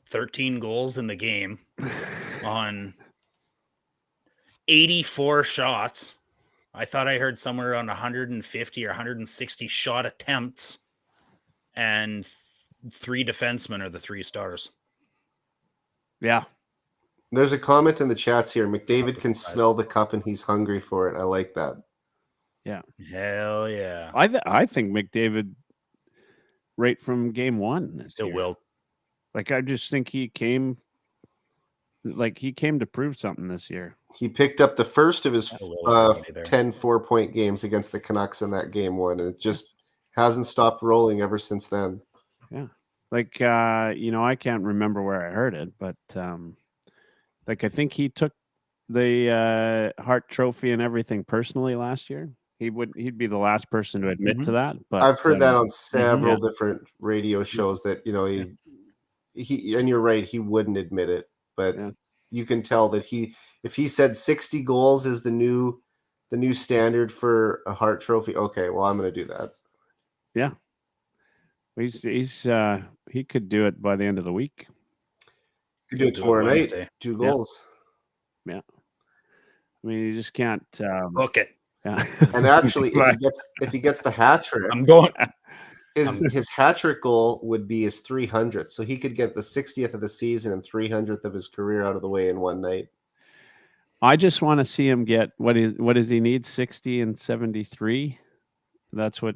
13 goals in the game on 84 shots. I thought I heard somewhere around 150 or 160 shot attempts, and 3 defensemen are the 3 stars. Yeah. There's a comment in the chats here. McDavid can smell the cup and he's hungry for it. I like that. Yeah. Hell yeah. I think McDavid right from game 1 this year. Will. Like, I just think he came to prove something this year. He picked up the first of his 10 4-point games against the Canucks in that game 1, and it just hasn't stopped rolling ever since then. Yeah. Like, I can't remember where I heard it, but I think he took the Hart Trophy and everything personally last year. He'd be the last person to admit to that. But I've heard that on several different radio shows that, he and you're right, he wouldn't admit it, but you can tell that if he said 60 goals is the new standard for a Hart Trophy, okay, well, I'm going to do that. Yeah. He could do it by the end of the week. He could do it tomorrow night. 2 goals. Yeah. I mean, you just can't book it. Yeah. And actually, if he gets the hat trick, I'm going. His hat trick goal would be his 300th, so he could get the 60th of the season and 300th of his career out of the way in one night. I just want to see him get what does he need? 60 and 73. That's what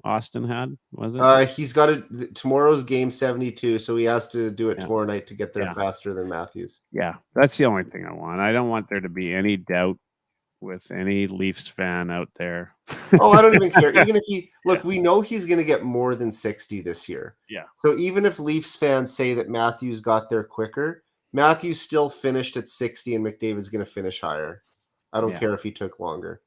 Austin had, was it? He's got tomorrow's game 72, so he has to do it tomorrow night to get there faster than Matthews. Yeah, that's the only thing I want. I don't want there to be any doubt with any Leafs fan out there. Oh, I don't even care. Even if we know he's going to get more than 60 this year. Yeah. So even if Leafs fans say that Matthews got there quicker, Matthews still finished at 60 and McDavid's going to finish higher. I don't care if he took longer.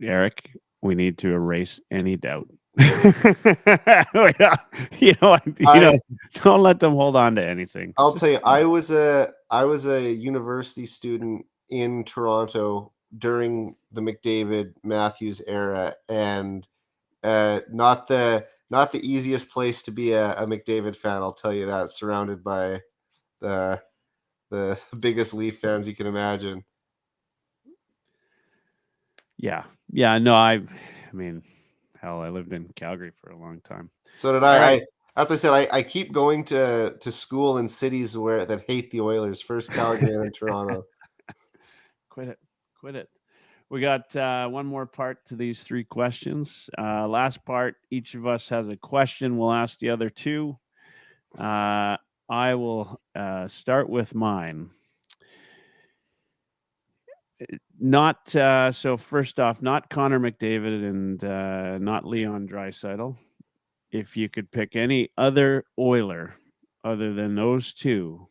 Eric, we need to erase any doubt. Don't let them hold on to anything. I'll tell you, I was a university student in Toronto during the McDavid Matthews era, and not the easiest place to be a McDavid fan. I'll tell you that. Surrounded by the biggest Leaf fans you can imagine. Yeah. No, I mean, hell, I lived in Calgary for a long time. So did I. Right. As I said, I keep going to school in cities that hate the Oilers. First Calgary and then Toronto. Quit it. We got one more part to these 3 questions. Last part, each of us has a question. We'll ask the other 2. I will start with mine. So first off, not Connor McDavid and not Leon Draisaitl. If you could pick any other Oiler other than those 2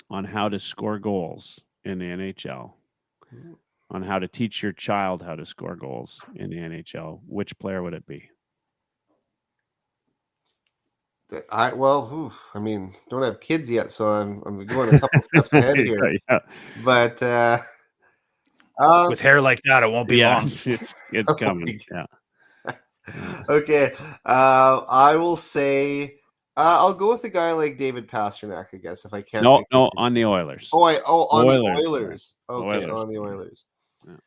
on how to score goals in the NHL, on how to teach your child how to score goals in the NHL, which player would it be? Don't have kids yet, so I'm going a couple steps ahead here. Yeah. But with hair like that, it won't be long. It's coming. Yeah. Okay. I will say I'll go with a guy like David Pastrnak, I guess, if I can't. No, on the Oilers. On the Oilers. Okay, Oilers. on the Oilers. Yeah.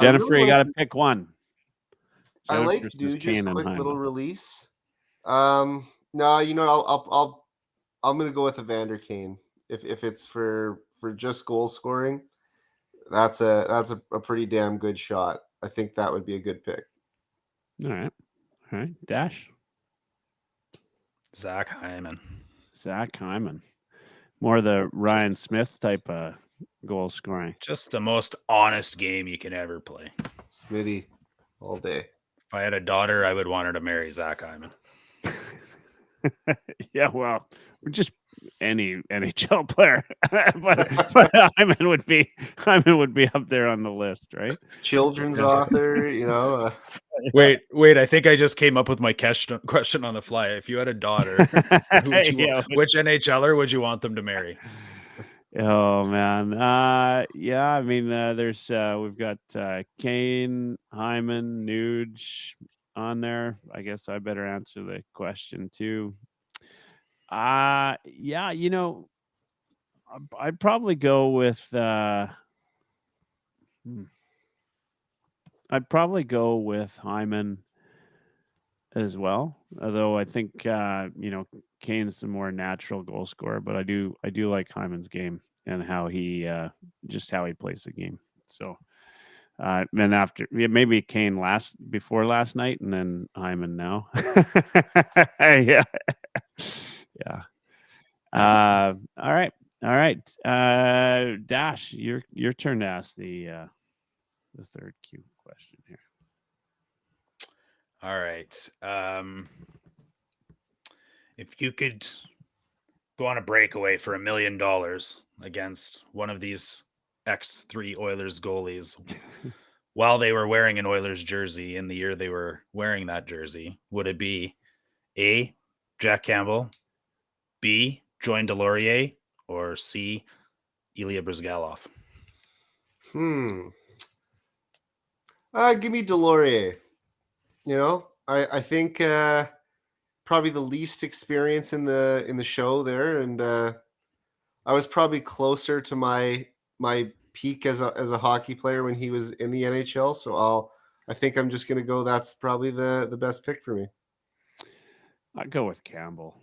Jennifer, really you got to pick one. I like Duge's quick little release. No, I'm gonna go with Evander Kane. If it's for just goal scoring, that's a pretty damn good shot. I think that would be a good pick. All right. Dash. Zach Hyman. More the Ryan Smith type of goal scoring. Just the most honest game you can ever play. Smitty all day. If I had a daughter, I would want her to marry Zach Hyman. Yeah, well, just any NHL player, but Hyman would be up there on the list, right? Children's author, Wait, I think I just came up with my question on the fly. If you had a daughter, which NHLer would you want them to marry? Oh man, yeah. I mean, there's we've got Kane, Hyman, Nuge on there. I guess I better answer the question too. Yeah, I'd probably go with. I'd probably go with Hyman as well. Although I think Kane's the more natural goal scorer, but I do like Hyman's game and how he just how he plays the game. So then after maybe Kane before last night and then Hyman now. Yeah. Yeah. All right. Dash, your turn to ask the third Q question here. All right. If you could go on a breakaway for $1 million against one of these X3 Oilers goalies while they were wearing an Oilers jersey in the year they were wearing that jersey, would it be A, Jack Campbell, B, Join Delorier, or C, Ilya Brizgalov? Give me Delorier. I think probably the least experience in the show there, and I was probably closer to my peak as a hockey player when he was in the NHL. So I think I'm just gonna go. That's probably the best pick for me. I'd go with Campbell.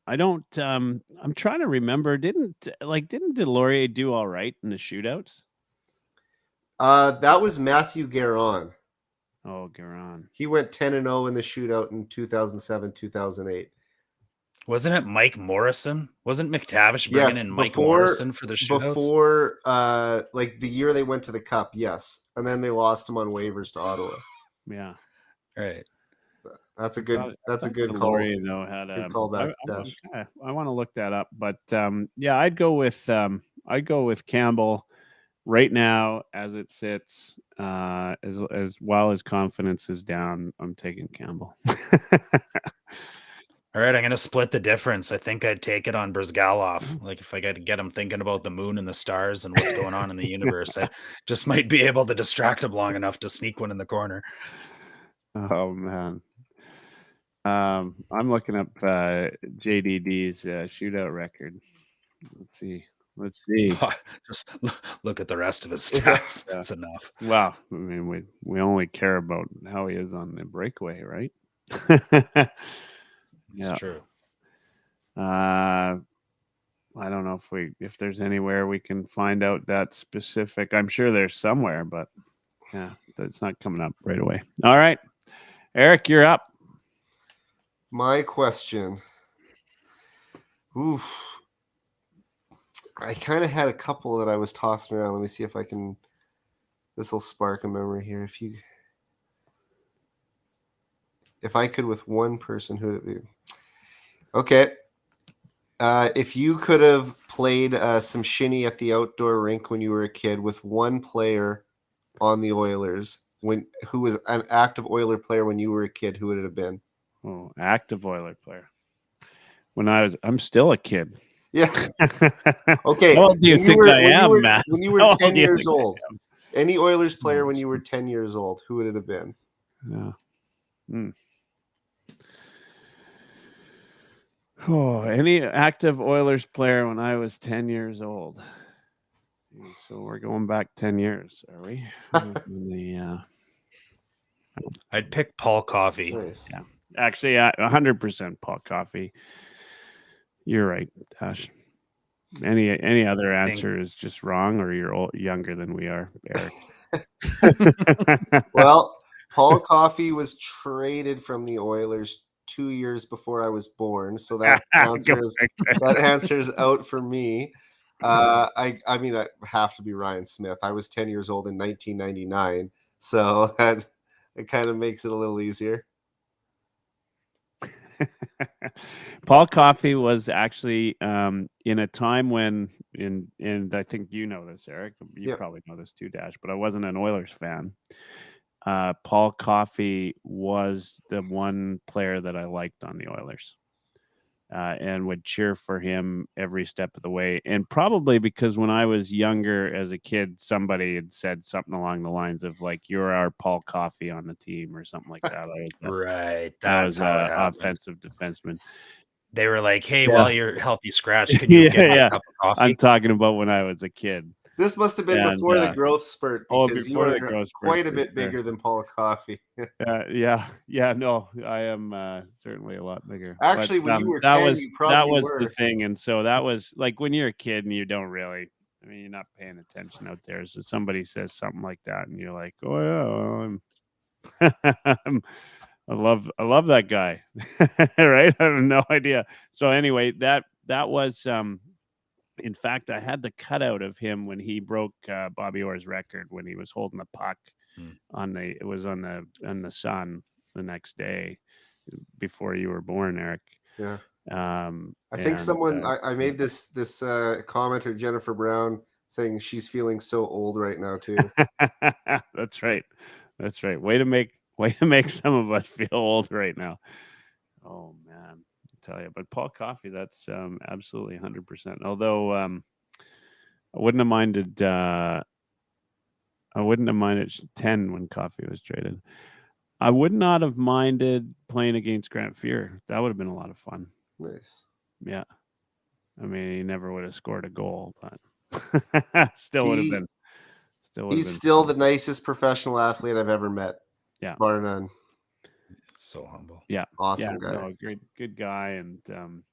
I don't. I'm trying to remember. Didn't Delorier do all right in the shootouts? That was Matthew Guerin. Oh, Guerin. He went 10-0 in the shootout in 2007, 2008. Wasn't it Mike Morrison? Wasn't McTavish bringing in Mike Morrison for the shootouts? Before, like the year they went to the Cup, yes. And then they lost him on waivers to Ottawa. Yeah. Right. That's a good call. Good call back. I want to look that up, but yeah, I'd go with Campbell right now as it sits. As well as confidence is down, I'm taking Campbell. All right, I'm going to split the difference. I think I'd take it on Brizgalov. Like if I got to get him thinking about the moon and the stars and what's going on in the universe, I just might be able to distract him long enough to sneak one in the corner. Oh man. I'm looking up JDD's shootout record. Let's see. Just look at the rest of his stats. Yeah. That's enough. Well, I mean, we only care about how he is on the breakaway, right? Yeah. It's true. I don't know if there's anywhere we can find out that specific. I'm sure there's somewhere, but yeah, that's not coming up right away. All right, Eric, you're up. My question. Oof. I kind of had a couple that I was tossing around. Let me see if I can. This will spark a memory here. If I could with one person, who would it be? Okay. If you could have played some shinny at the outdoor rink when you were a kid with one player on the Oilers, who was an active Oiler player when you were a kid, who would it have been? Oh, active Oiler player. I'm still a kid. Yeah. Okay. How old do you think I am, Matt? When you were 10 years old, any Oilers player when you were 10 years old, who would it have been? Yeah. Oh, any active Oilers player when I was 10 years old. So we're going back 10 years, are we? I'd pick Paul Coffey. Nice. Yeah. Actually, 100% Paul Coffey. You're right, Tash. Any other answer is just wrong, or you're younger than we are, Eric. Well, Paul Coffey was traded from the Oilers 2 years before I was born, so that answer's out for me. I mean, I have to be Ryan Smith. I was 10 years old in 1999, so it kind of makes it a little easier. Paul Coffey was actually in a time when, and I think you know this, Eric. You probably know this too, Dash. But I wasn't an Oilers fan. Paul Coffey was the one player that I liked on the Oilers. And would cheer for him every step of the way. And probably because when I was younger as a kid, somebody had said something along the lines of like, "You're our Paul Coffey on the team," or something like that. Right. I That's was how it an happened. offensive defenseman. They were like, "Hey, Yeah. while you're healthy scratch, can you get a cup of coffee?" I'm talking about when I was a kid. This must have been before the growth spurt, because you are quite a bit bigger than Paul Coffey. No, I am certainly a lot bigger. Actually, when you were 10, you probably were. The thing, and so that was like when you're a kid and you don't really, I mean, you're not paying attention out there. So somebody says something like that, and you're like, "Oh yeah, well, I love that guy," right? I have no idea. So anyway, that was in fact, I had the cutout of him when he broke Bobby Orr's record when he was holding the puck on the Sun the next day before you were born, Eric. Yeah. I think someone I made this commenter, Jennifer Brown, saying she's feeling so old right now too. That's right. Way to make some of us feel old right now. Oh man. Tell you, but Paul Coffey, that's absolutely 100%. Although I wouldn't have minded 10 when Coffey was traded. I would not have minded playing against Grant Fuhr. That would have been a lot of fun. Nice. Yeah. I mean, he never would have scored a goal, but still would have been. He's still the nicest professional athlete I've ever met. Yeah. Bar none. So humble. Yeah. Awesome guy. No, good guy. And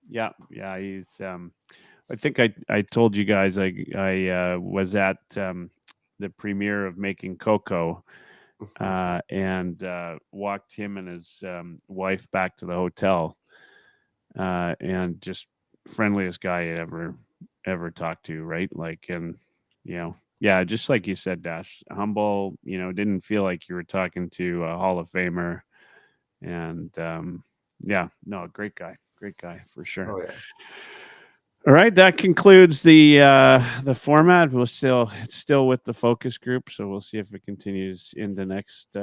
he's I think I told you guys I was at the premiere of Making Coco and walked him and his wife back to the hotel, and just friendliest guy I ever talked to, right? Like, and just like you said, Dash, humble, didn't feel like you were talking to a Hall of Famer. And great guy for sure. Oh yeah. All right, that concludes the format. It's still with the focus group, so we'll see if it continues into next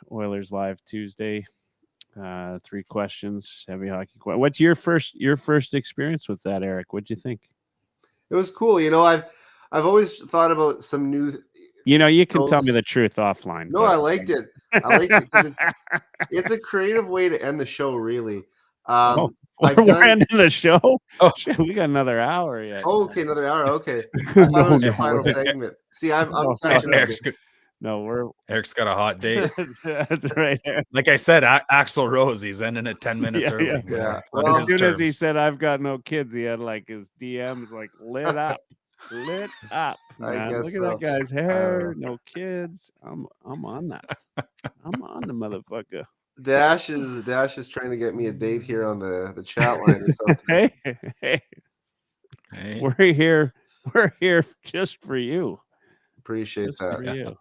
Oilers Live Tuesday. 3 questions, heavy hockey. What's your first experience with that, Eric? What'd you think? It was cool. I've always thought about some new. You can tell me the truth offline. No, I liked it. I liked it because it's a creative way to end the show, really. We're ending the show? Oh, shit, we got another hour yet. Oh, okay, another hour. Okay. I thought it was your final segment. See, I'm Eric's got a hot date. That's right. Like I said, Axl Rose, he's ending it 10 minutes early. Yeah. Well, as soon as he said, "I've got no kids," he had like his DMs like lit up. Man. Look at that guy's hair, no kids. I'm on that. I'm on the motherfucker. Dash is trying to get me a date here on the chat line or something. Hey. We're here just for you. Appreciate just that. For you.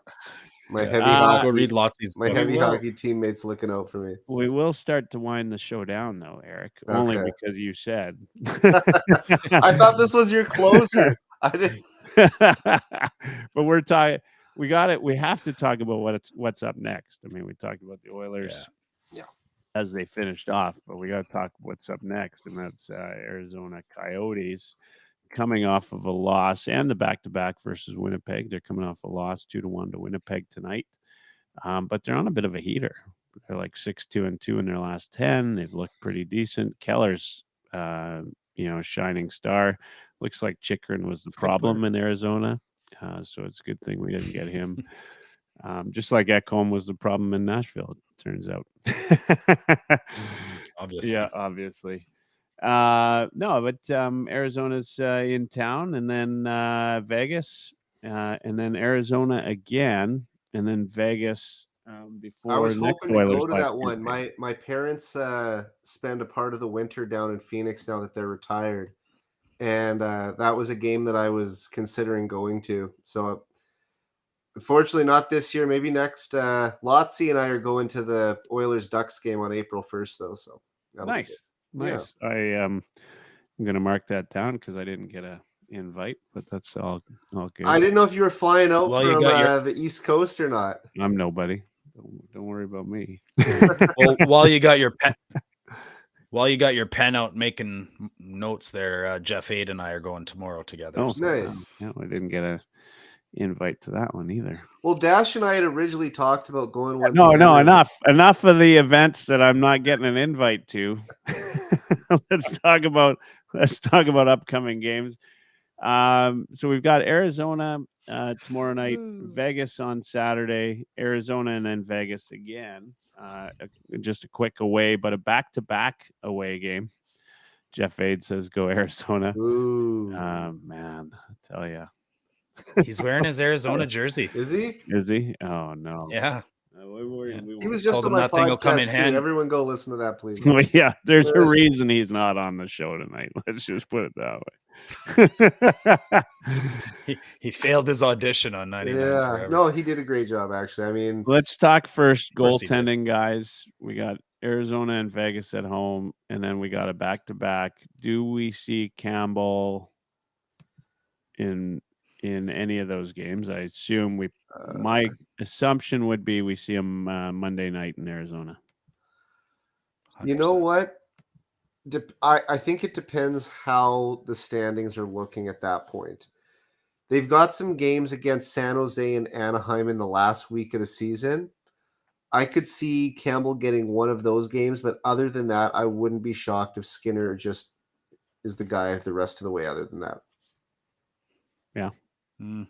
My heavy hockey, go read Lotzie's my heavy hockey teammates looking out for me. We will start to wind the show down though, Eric. Okay. Only because you said. I thought this was your closer. I didn't. But we're talking. We got it. We have to talk about what's up next. I mean, we talked about the Oilers, as they finished off, but we got to talk what's up next, and that's Arizona Coyotes coming off of a loss and the back-to-back versus Winnipeg. They're coming off a loss 2-1 to Winnipeg tonight, but they're on a bit of a heater. They're like 6-2-2 in their last 10. They've looked pretty decent. Keller's, shining star. Looks like Chikrin was the problem in Arizona, so it's a good thing we didn't get him. Just like Ekholm was the problem in Nashville, it turns out. Obviously. Yeah, obviously. No, but Arizona's in town, and then Vegas, and then Arizona again, and then Vegas before. I was hoping to go to that Tuesday. one. My parents spend a part of the winter down in Phoenix now that they're retired, and that was a game that I was considering going to. So unfortunately not this year, maybe next. Lotzie and I are going to the Oilers Ducks game on April 1st though. So nice. Nice. I'm gonna mark that down because I didn't get a invite, but that's all good. I didn't know if you were flying out Well, you from got the East Coast or not. I'm nobody. Don't worry about me. Well, while you got your pen out making notes there, Jeff Aid and I are going tomorrow together. Oh, so, Nice. Yeah, I didn't get a invite to that one either. Well, Dash and I had originally talked about going one. No, together. enough of the events that I'm not getting an invite to. Let's talk about upcoming games. So we've got Arizona tomorrow night, Vegas on Saturday, Arizona, and then Vegas again. Just a quick away, but a back-to-back away game. Jeff Aid says go Arizona. Ooh. Man, I tell you. he's wearing his Arizona jersey. Is he? Is he? Oh, no. Yeah. He was just Told on him my that thing will come in podcast too. handy. Everyone go listen to that, please. Well, yeah, there's a reason he's not on the show tonight. Let's just put it that way. He failed his audition on 99. Yeah. Forever. No, he did a great job, actually. I mean, Let's talk first course he did. goaltending, guys. We got Arizona and Vegas at home, and then we got a back-to-back. Do we see Campbell in any of those games? I assume my assumption would be we see him Monday night in Arizona. you know 100%. what? I think it depends how the standings are looking at that point. They've got some games against San Jose and Anaheim in the last week of the season. I could see Campbell getting one of those games, but other than that, I wouldn't be shocked if Skinner just is the guy the rest of the way other than that. Yeah. Mm.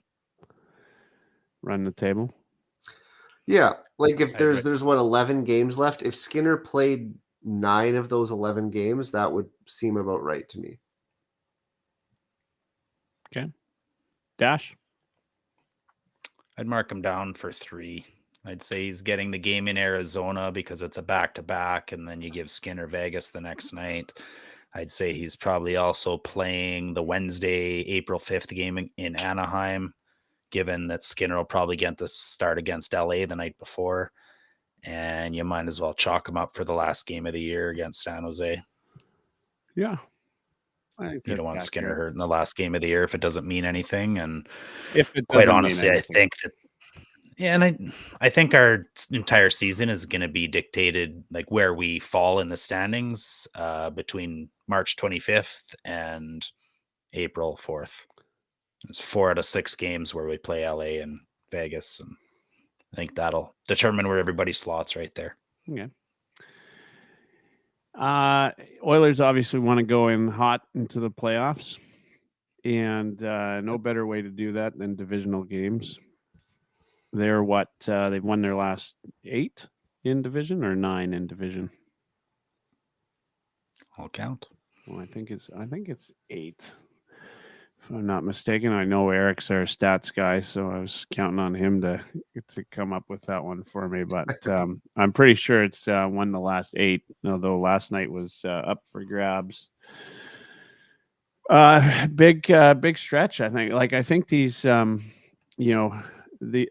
Run the table. Yeah, like if there's what 11 games left, if Skinner played 9 of those 11 games, that would seem about right to me. Okay. Dash? I'd mark him down for 3. I'd say he's getting the game in Arizona because it's a back-to-back, and then you give Skinner Vegas the next night. I'd say he's probably also playing the Wednesday, April 5th game in Anaheim, given that Skinner will probably get the start against LA the night before. And you might as well chalk him up for the last game of the year against San Jose. Yeah. I think You don't want Skinner hurt in the last game of the year if it doesn't mean anything. And quite honestly, I think that, and I think our entire season is going to be dictated like where we fall in the standings between March 25th and April 4th. It's 4 out of 6 games where we play LA and Vegas, and I think that'll determine where everybody slots right there. Okay. Oilers obviously want to go in hot into the playoffs, and no better way to do that than divisional games. They're they've won their last 8 in division or 9 in division. I'll count. Well, I think it's 8. If I'm not mistaken. I know Eric's our stats guy, so I was counting on him to come up with that one for me. But I'm pretty sure it's won the last 8, although last night was up for grabs. Big stretch, I think. Like I think these,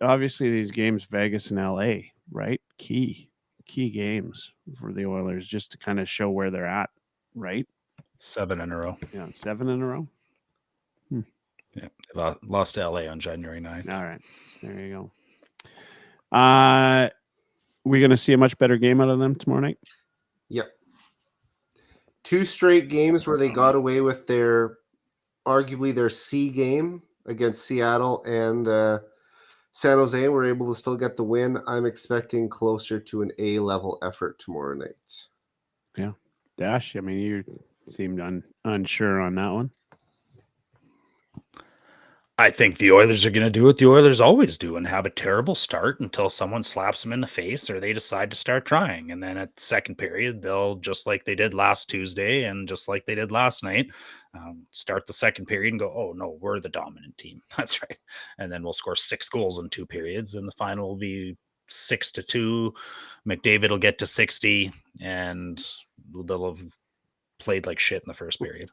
obviously these games, Vegas and LA, right? Key games for the Oilers just to kind of show where they're at, right? 7 in a row. Yeah, 7 in a row. Yeah, they lost to LA on January 9th. All right, there you go. We're going to see a much better game out of them tomorrow night. Yep. 2 straight games where they got away with arguably their C game against Seattle and San Jose were able to still get the win. I'm expecting closer to an A-level effort tomorrow night. Yeah. Dash, I mean, you seemed unsure on that one. I think the Oilers are going to do what the Oilers always do and have a terrible start until someone slaps them in the face or they decide to start trying. And then at the second period, they'll, just like they did last Tuesday and just like they did last night, start the second period and go, oh, no, we're the dominant team. That's right. And then we'll score 6 goals in 2 periods, and the final will be 6-2. McDavid will get to 60, and they'll have played like shit in the first period.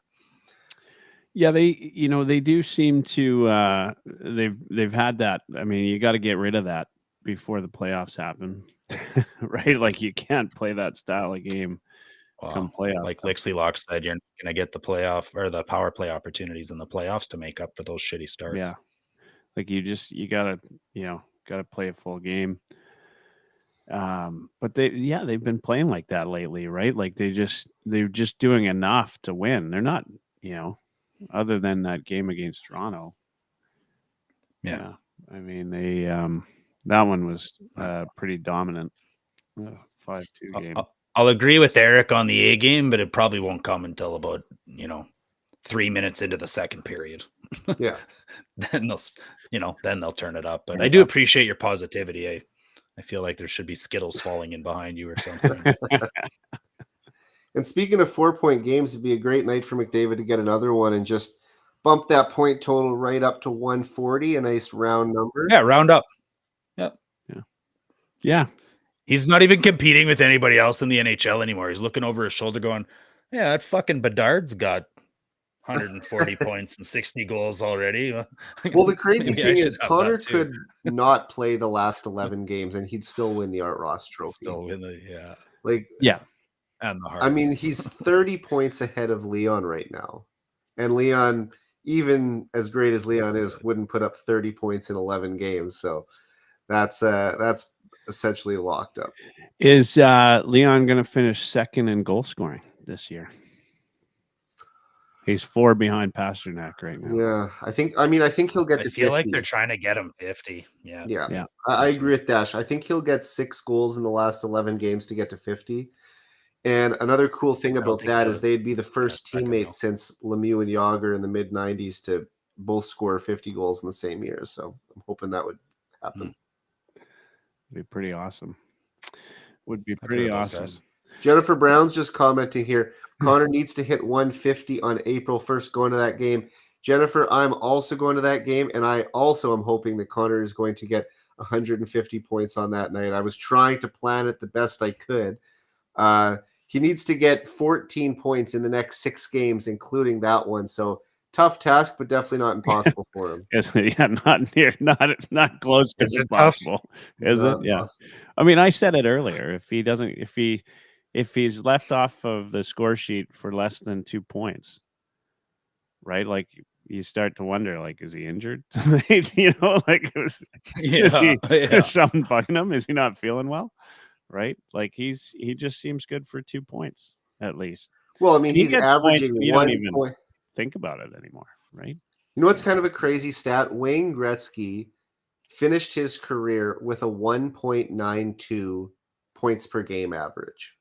Yeah, they do seem to they've had that. I mean, you got to get rid of that before the playoffs happen, right? Like you can't play that style of game come playoff. Like Lixley Lock said, you're not going to get the playoff or the power play opportunities in the playoffs to make up for those shitty starts. Yeah. Like you gotta, gotta play a full game. But they've been playing like that lately, right? Like they're just doing enough to win. They're not, other than that game against Toronto. Yeah. I mean, they that one was pretty dominant. 5-2 game. I'll agree with Eric on the A game, but it probably won't come until about 3 minutes into the second period. Yeah. Then they'll turn it up. But I do appreciate your positivity. I feel like there should be Skittles falling in behind you or something. And speaking of 4-point games, it'd be a great night for McDavid to get another one and just bump that point total right up to 140, a nice round number. Yeah, round up. Yep. Yeah. He's not even competing with anybody else in the NHL anymore. He's looking over his shoulder going, yeah, that fucking Bedard's got 140 points and 60 goals already. Well, the crazy thing is Connor could not play the last 11 games and he'd still win the Art Ross trophy. Still win and the Hart. I mean, he's 30 points ahead of Leon right now. And Leon, even as great as Leon is, wouldn't put up 30 points in 11 games. So that's essentially locked up. Is Leon going to finish second in goal scoring this year? He's 4 behind Pasternak right now. Yeah, I think he'll get to 50. I feel like they're trying to get him 50. Yeah. I agree with Dash. I think he'll get 6 goals in the last 11 games to get to 50. And another cool thing about that is they'd be the first teammates since Lemieux and Yager in the mid-90s to both score 50 goals in the same year. So I'm hoping that would happen. Would be pretty awesome. Would be pretty awesome. Jennifer Brown's just commenting here. Connor needs to hit 150 on April 1st going to that game. Jennifer, I'm also going to that game, and I also am hoping that Connor is going to get 150 points on that night. I was trying to plan it the best I could. He needs to get 14 points in the next 6 games, including that one. So tough task, but definitely not impossible for him. Not close to impossible. Is it? Yeah. I mean, I said it earlier. If he's left off of the score sheet for less than 2 points, right? Like you start to wonder, like, is he injured? Is something bugging him? Is he not feeling well? Right? Like he just seems good for 2 points at least. Well, I mean, he's averaging 1 point. Think about it anymore, right? You know what's kind of a crazy stat? Wayne Gretzky finished his career with a 1.92 points per game average.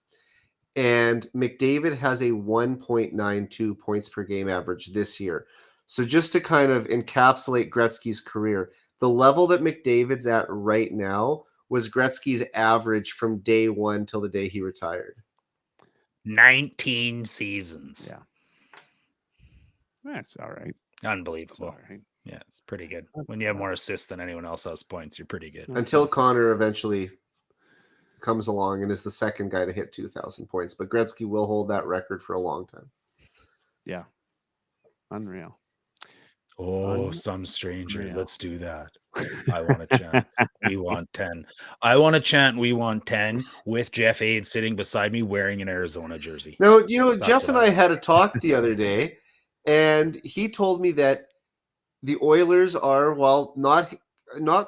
And McDavid has a 1.92 points per game average this year. So just to kind of encapsulate Gretzky's career, the level that McDavid's at right now was Gretzky's average from day one till the day he retired. 19 seasons. Yeah. That's all right. Unbelievable. All right. Yeah, it's pretty good. When you have more assists than anyone else has points, you're pretty good. Until Connor eventually comes along and is the second guy to hit 2,000 points. But Gretzky will hold that record for a long time. Yeah. Unreal. Oh, some stranger. Unreal. Let's do that. I want to chant. We want 10. I want to chant. We want 10 with Jeff Aid sitting beside me wearing an Arizona jersey. No, Jeff and I had a talk the other day, and he told me that the Oilers are, well, not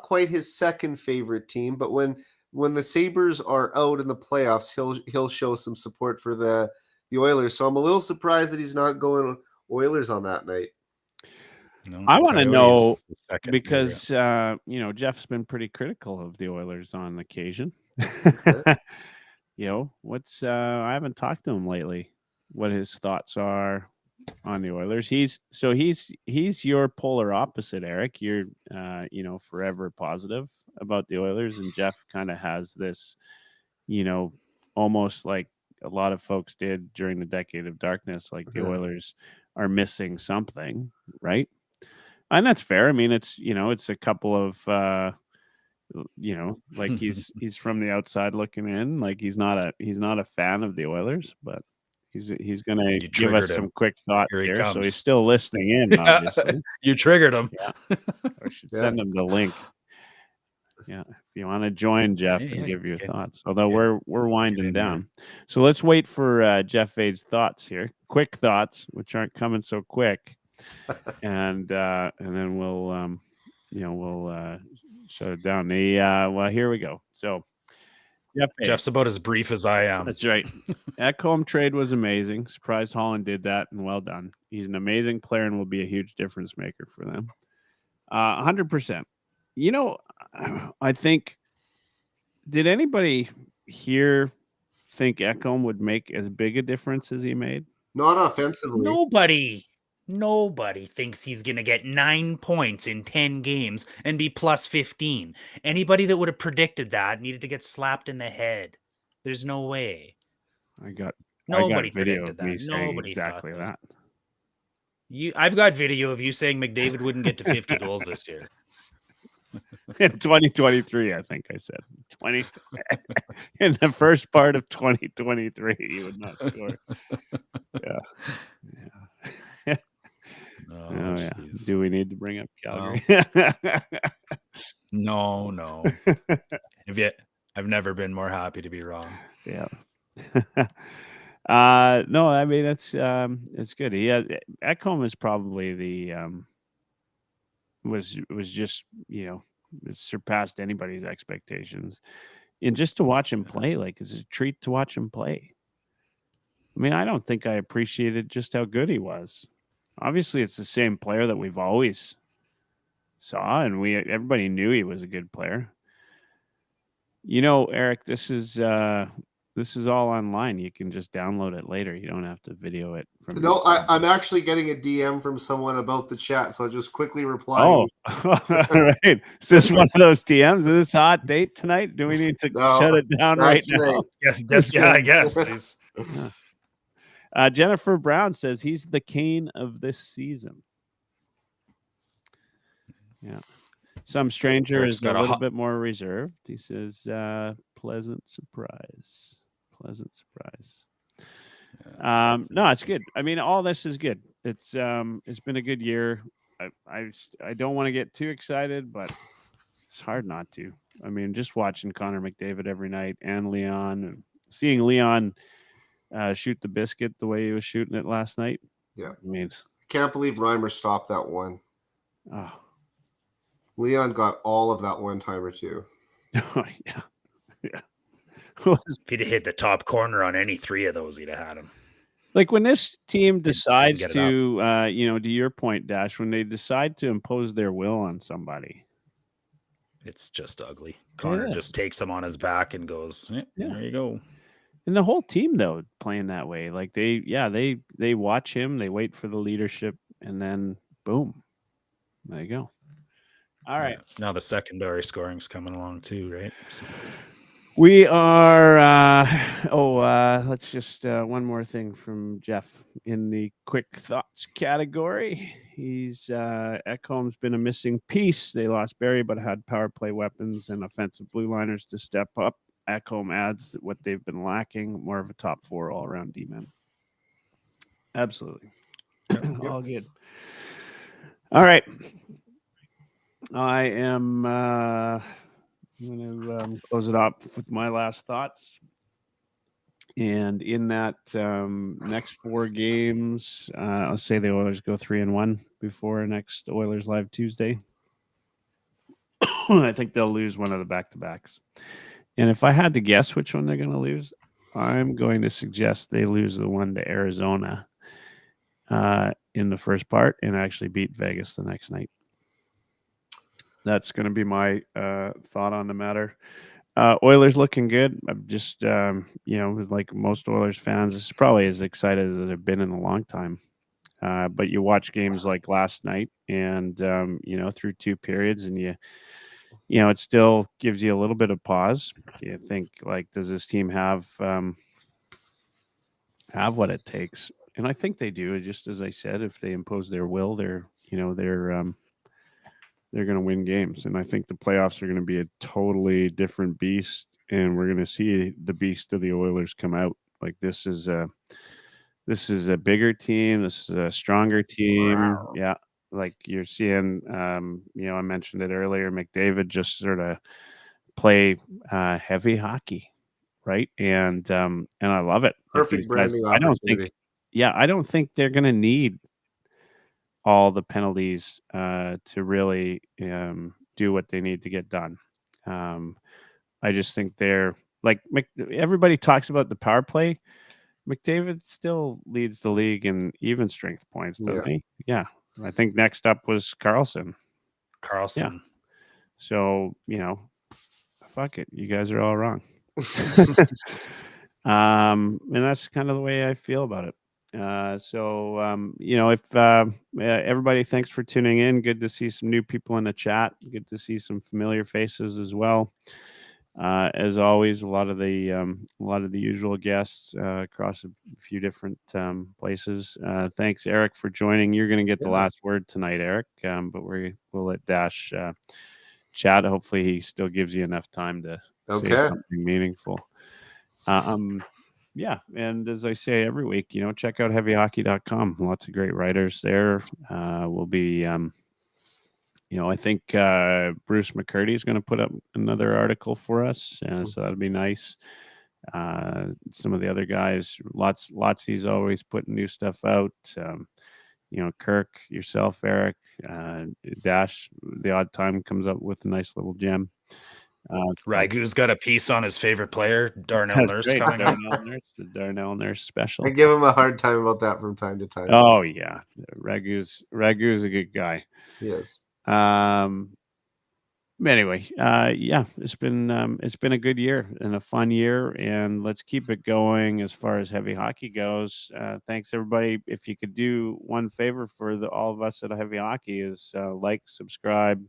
quite his second favorite team, but when the Sabres are out in the playoffs, he'll show some support for the Oilers. So I'm a little surprised that he's not going Oilers on that night. No, I want to know because Jeff's been pretty critical of the Oilers on occasion. I haven't talked to him lately. What his thoughts are on the Oilers? He's your polar opposite, Eric. You're forever positive about the Oilers, and Jeff kind of has this, almost like a lot of folks did during the decade of darkness, like the Oilers are missing something, right? And that's fair. I mean, it's a couple of like he's from the outside looking in, like he's not a fan of the Oilers, but he's gonna give us some quick thoughts here. So he's still listening in, obviously. You triggered him. Yeah. Or should send him the link. Yeah. you want to join Jeff and Yeah, give your get- thoughts, although we're winding in down. So let's wait for Jeff Vade's thoughts here. Quick thoughts, which aren't coming so quick, and then we'll we'll shut it down. Well, here we go. So Jeff Vade. Jeff's about as brief as I am. That's right. Ekholm trade was amazing. Surprised Holland did that, and well done. He's an amazing player and will be a huge difference maker for them. 100%. You know, I think, did anybody here think Ekholm would make as big a difference as he made? Not offensively. Nobody thinks he's going to get 9 points in 10 games and be plus 15. Anybody that would have predicted that needed to get slapped in the head. There's no way. Nobody video of me saying Nobody exactly that. I've got video of you saying McDavid wouldn't get to 50 goals this year. In 2023, I think I said 20 in the first part of 2023, he would not score. Yeah. Oh yeah. Do we need to bring up Calgary? No. I've never been more happy to be wrong. Yeah. No, I mean it's good. Ekholm is probably the was just, it surpassed anybody's expectations. And just to watch him play, like, it's a treat to watch him play. I mean, I don't think I appreciated just how good he was. Obviously, it's the same player that we've always saw, and everybody knew he was a good player. Eric, this is all online. You can just download it later. You don't have to video it. No, I'm actually getting a DM from someone about the chat, so I'll just quickly reply. Oh, all right. Is this one of those DMs? Is this hot date tonight? Do we need to shut it down right now? Yes, I guess. Please. Jennifer Brown says he's the Kane of this season. Yeah. Some stranger is a little bit more reserved. He says, pleasant surprise. No, it's good. I mean, all this is good. It's been a good year. I don't want to get too excited, but it's hard not to. I mean, just watching Connor McDavid every night and Leon, and seeing Leon shoot the biscuit the way he was shooting it last night. Yeah. I mean, can't believe Reimer stopped that one. Oh. Leon got all of that one timer too. Oh, yeah. If he'd have hit the top corner on any three of those, he'd have had him. Like when this team decides to, to your point, Dash, when they decide to impose their will on somebody, it's just ugly. Connor just takes them on his back and goes, there you go. And the whole team, though, playing that way, like they watch him, they wait for the leadership, and then boom, there you go. All right. Now the secondary scoring's coming along too, right? So. We are, let's just, one more thing from Jeff in the quick thoughts category. Ekholm's been a missing piece. They lost Barry, but had power play weapons and offensive blue liners to step up. Ekholm adds what they've been lacking, more of a top 4 all-around D-man. Absolutely. All good. All right. I am going to close it up with my last thoughts. And in that next 4 games, I'll say the Oilers go 3-1 before next Oilerslive Tuesday. I think they'll lose one of the back-to-backs. And if I had to guess which one they're going to lose, I'm going to suggest they lose the one to Arizona in the first part and actually beat Vegas the next night. That's going to be my thought on the matter. Oilers looking good. I'm just, like most Oilers fans, this is probably as excited as I've been in a long time. But you watch games like last night and, through 2 periods and it still gives you a little bit of pause. You think, like, does this team have what it takes? And I think they do. Just as I said, if they impose their will, they're going to win games. And I think the playoffs are going to be a totally different beast. And we're going to see the beast of the Oilers come out. Like, this is a bigger team. This is a stronger team. Wow. Yeah. Like you're seeing, I mentioned it earlier, McDavid just sort of play heavy hockey, right? And I love it. Perfect branding opportunity. I don't think they're going to need all the penalties to really do what they need to get done. I just think they're like everybody talks about the power play. McDavid still leads the league in even strength points, doesn't he? Yeah. I think next up was Carlson. Yeah. So, fuck it. You guys are all wrong. And that's kind of the way I feel about it. If everybody, thanks for tuning in. Good to see some new people in the chat. Good to see some familiar faces as well. As always, a lot of the usual guests across a few different places. Thanks, Eric, for joining. You're going to get the last word tonight, Eric. But we'll let Dash chat. Hopefully, he still gives you enough time to say something meaningful. Yeah, and as I say every week, check out heavyhockey.com. Lots of great writers there. We'll be. I think Bruce McCurdy is going to put up another article for us, so that'll be nice. Some of the other guys, he's always putting new stuff out. Kirk, yourself, Eric, Dash, the odd time comes up with a nice little gem. Ragu's got a piece on his favorite player, Darnell Nurse, coming up. The Darnell Nurse special. I give him a hard time about that from time to time. Oh yeah, Ragu's a good guy. Yes. Anyway, it's been a good year and a fun year, and let's keep it going as far as heavy hockey goes. Thanks everybody. If you could do one favor for all of us at Heavy Hockey is like, subscribe,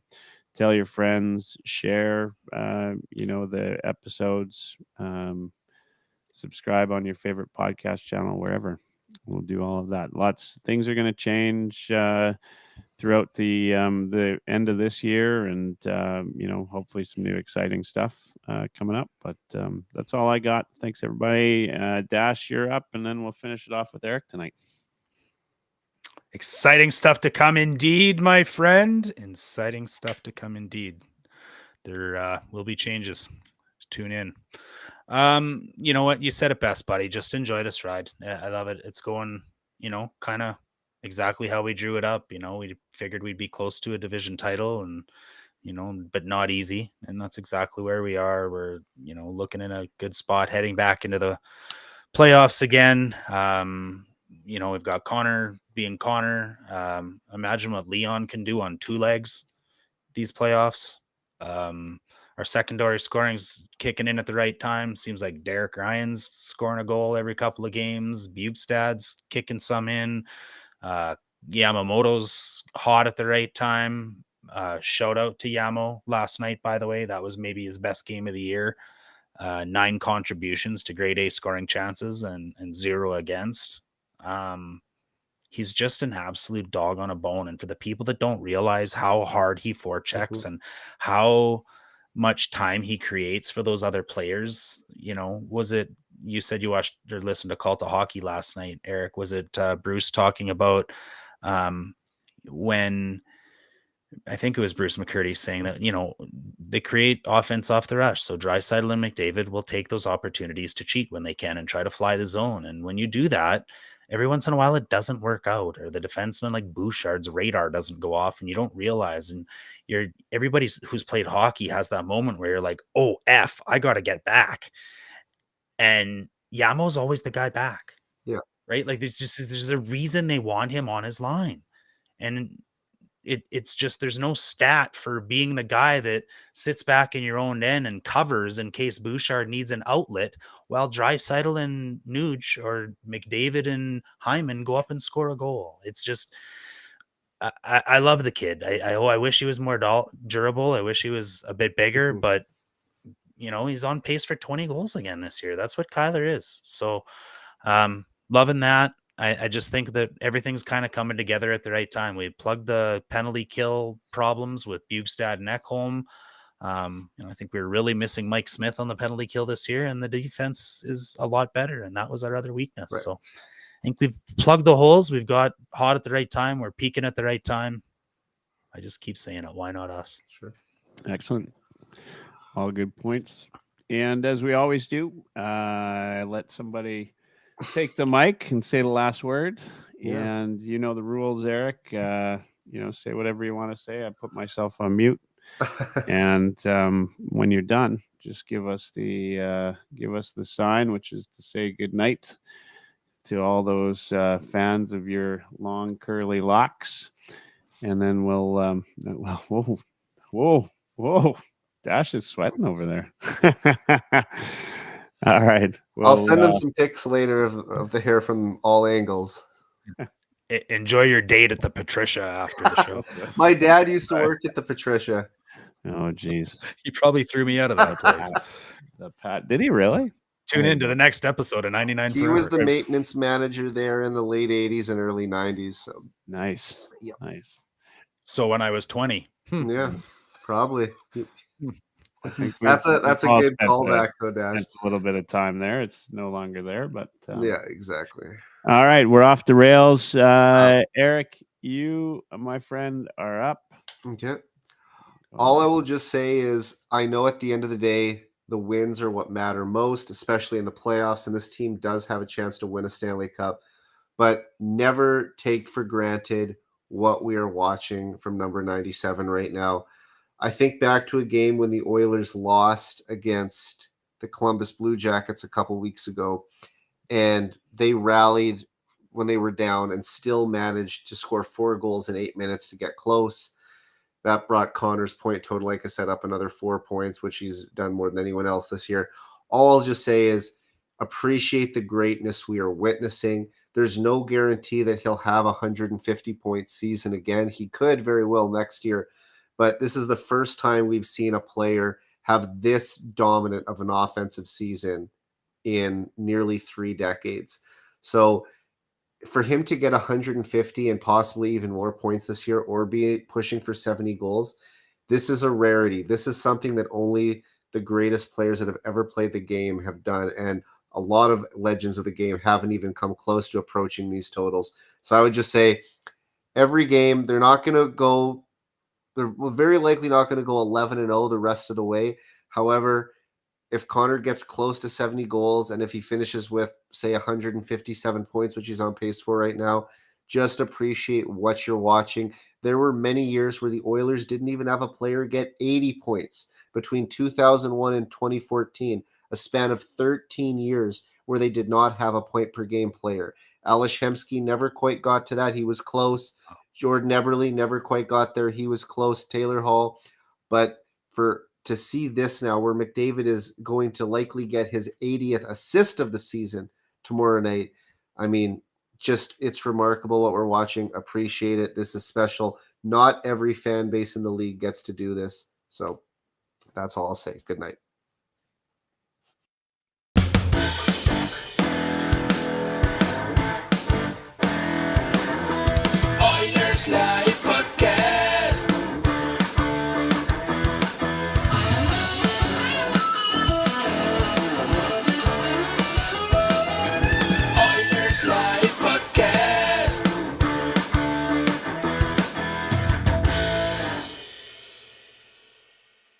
tell your friends, share the episodes, subscribe on your favorite podcast channel, wherever. We'll do all of that. Things are going to change throughout the end of this year, and hopefully some new exciting stuff coming up. But that's all I got. Thanks everybody. Dash, you're up, and then we'll finish it off with Eric tonight. Exciting stuff to come indeed, my friend. Exciting stuff to come indeed. There will be changes. Tune in. You know what? You said it best, buddy. Just enjoy this ride. I love it. It's going, kind of exactly how we drew it up. We figured we'd be close to a division title and, but not easy. And that's exactly where we are. We're, looking in a good spot, heading back into the playoffs again. We've got Connor being Connor. Imagine what Leon can do on two legs these playoffs. Our secondary scoring's kicking in at the right time. Seems like Derek Ryan's scoring a goal every couple of games. Bubstad's kicking some in. Yamamoto's hot at the right time. Shout out to Yamo last night, by the way. That was maybe his best game of the year. 9 contributions to grade A scoring chances and 0 against. He's just an absolute dog on a bone. And for the people that don't realize how hard he forechecks and how much time he creates for those other players, was it, you said you watched or listened to Call to Hockey last night, Eric? Was it Bruce talking about when, I think it was Bruce McCurdy saying that, they create offense off the rush. So Draisaitl and McDavid will take those opportunities to cheat when they can and try to fly the zone. And when you do that, every once in a while, it doesn't work out, or the defenseman like Bouchard's radar doesn't go off and you don't realize. And everybody who's played hockey has that moment where you're like, oh, F, I got to get back. And Yamo's always the guy back. Yeah. Right. Like there's a reason they want him on his line. And it's just, there's no stat for being the guy that sits back in your own end and covers in case Bouchard needs an outlet, while Draisaitl and Nuge or McDavid and Hyman go up and score a goal. It's just, I love the kid. I wish he was more durable. I wish he was a bit bigger, but he's on pace for 20 goals again this year. That's what Kyler is. So, loving that. I just think that everything's kind of coming together at the right time. We plugged the penalty kill problems with Bugstad and Ekholm. I think we were really missing Mike Smith on the penalty kill this year, and the defense is a lot better, and that was our other weakness. Right. So I think we've plugged the holes. We've got hot at the right time. We're peaking at the right time. I just keep saying it. Why not us? Sure. Excellent. All good points. And as we always do, let somebody take the mic and say the last word. Yeah. And you know the rules, Eric. Say whatever you want to say. I put myself on mute. And when you're done, just give us the sign, which is to say good night to all those fans of your long curly locks. And then we'll whoa. Dash is sweating over there. All right. Well, I'll send them some pics later of the hair from all angles. Enjoy your date at the Patricia after the show. My dad used to work at the Patricia. Oh, geez. He probably threw me out of that place. The Pat. Did he really? Tune in to the next episode of 99 He Forever. was the maintenance manager there in the late 80s and early 90s. So. Nice. Yep. Nice. So when I was 20. Yeah, probably. I think that's a good callback, though, Dash. A little bit of time there. It's no longer there, but yeah, exactly. All right, we're off the rails. Eric, you, my friend, are up. Okay. All I will just say is I know at the end of the day, the wins are what matter most, especially in the playoffs, and this team does have a chance to win a Stanley Cup. But never take for granted what we are watching from number 97 right now. I think back to a game when the Oilers lost against the Columbus Blue Jackets a couple weeks ago, and they rallied when they were down and still managed to score 4 goals in 8 minutes to get close. That brought Connor's point total, like I said, up another 4 points, which he's done more than anyone else this year. All I'll just say is appreciate the greatness we are witnessing. There's no guarantee that he'll have a 150-point season again. He could very well next year, but this is the first time we've seen a player have this dominant of an offensive season in nearly 3 decades. So for him to get 150 and possibly even more points this year or be pushing for 70 goals, this is a rarity. This is something that only the greatest players that have ever played the game have done. And a lot of legends of the game haven't even come close to approaching these totals. So I would just say every game, they're very likely not going to go 11-0 the rest of the way. However, if Connor gets close to 70 goals and if he finishes with, say, 157 points, which he's on pace for right now, just appreciate what you're watching. There were many years where the Oilers didn't even have a player get 80 points between 2001 and 2014, a span of 13 years where they did not have a point-per-game player. Ales Hemsky never quite got to that. He was close. Jordan Eberle never quite got there. He was close. Taylor Hall. But to see this now where McDavid is going to likely get his 80th assist of the season tomorrow night, I mean, it's remarkable what we're watching. Appreciate it. This is special. Not every fan base in the league gets to do this. So that's all I'll say. Good night.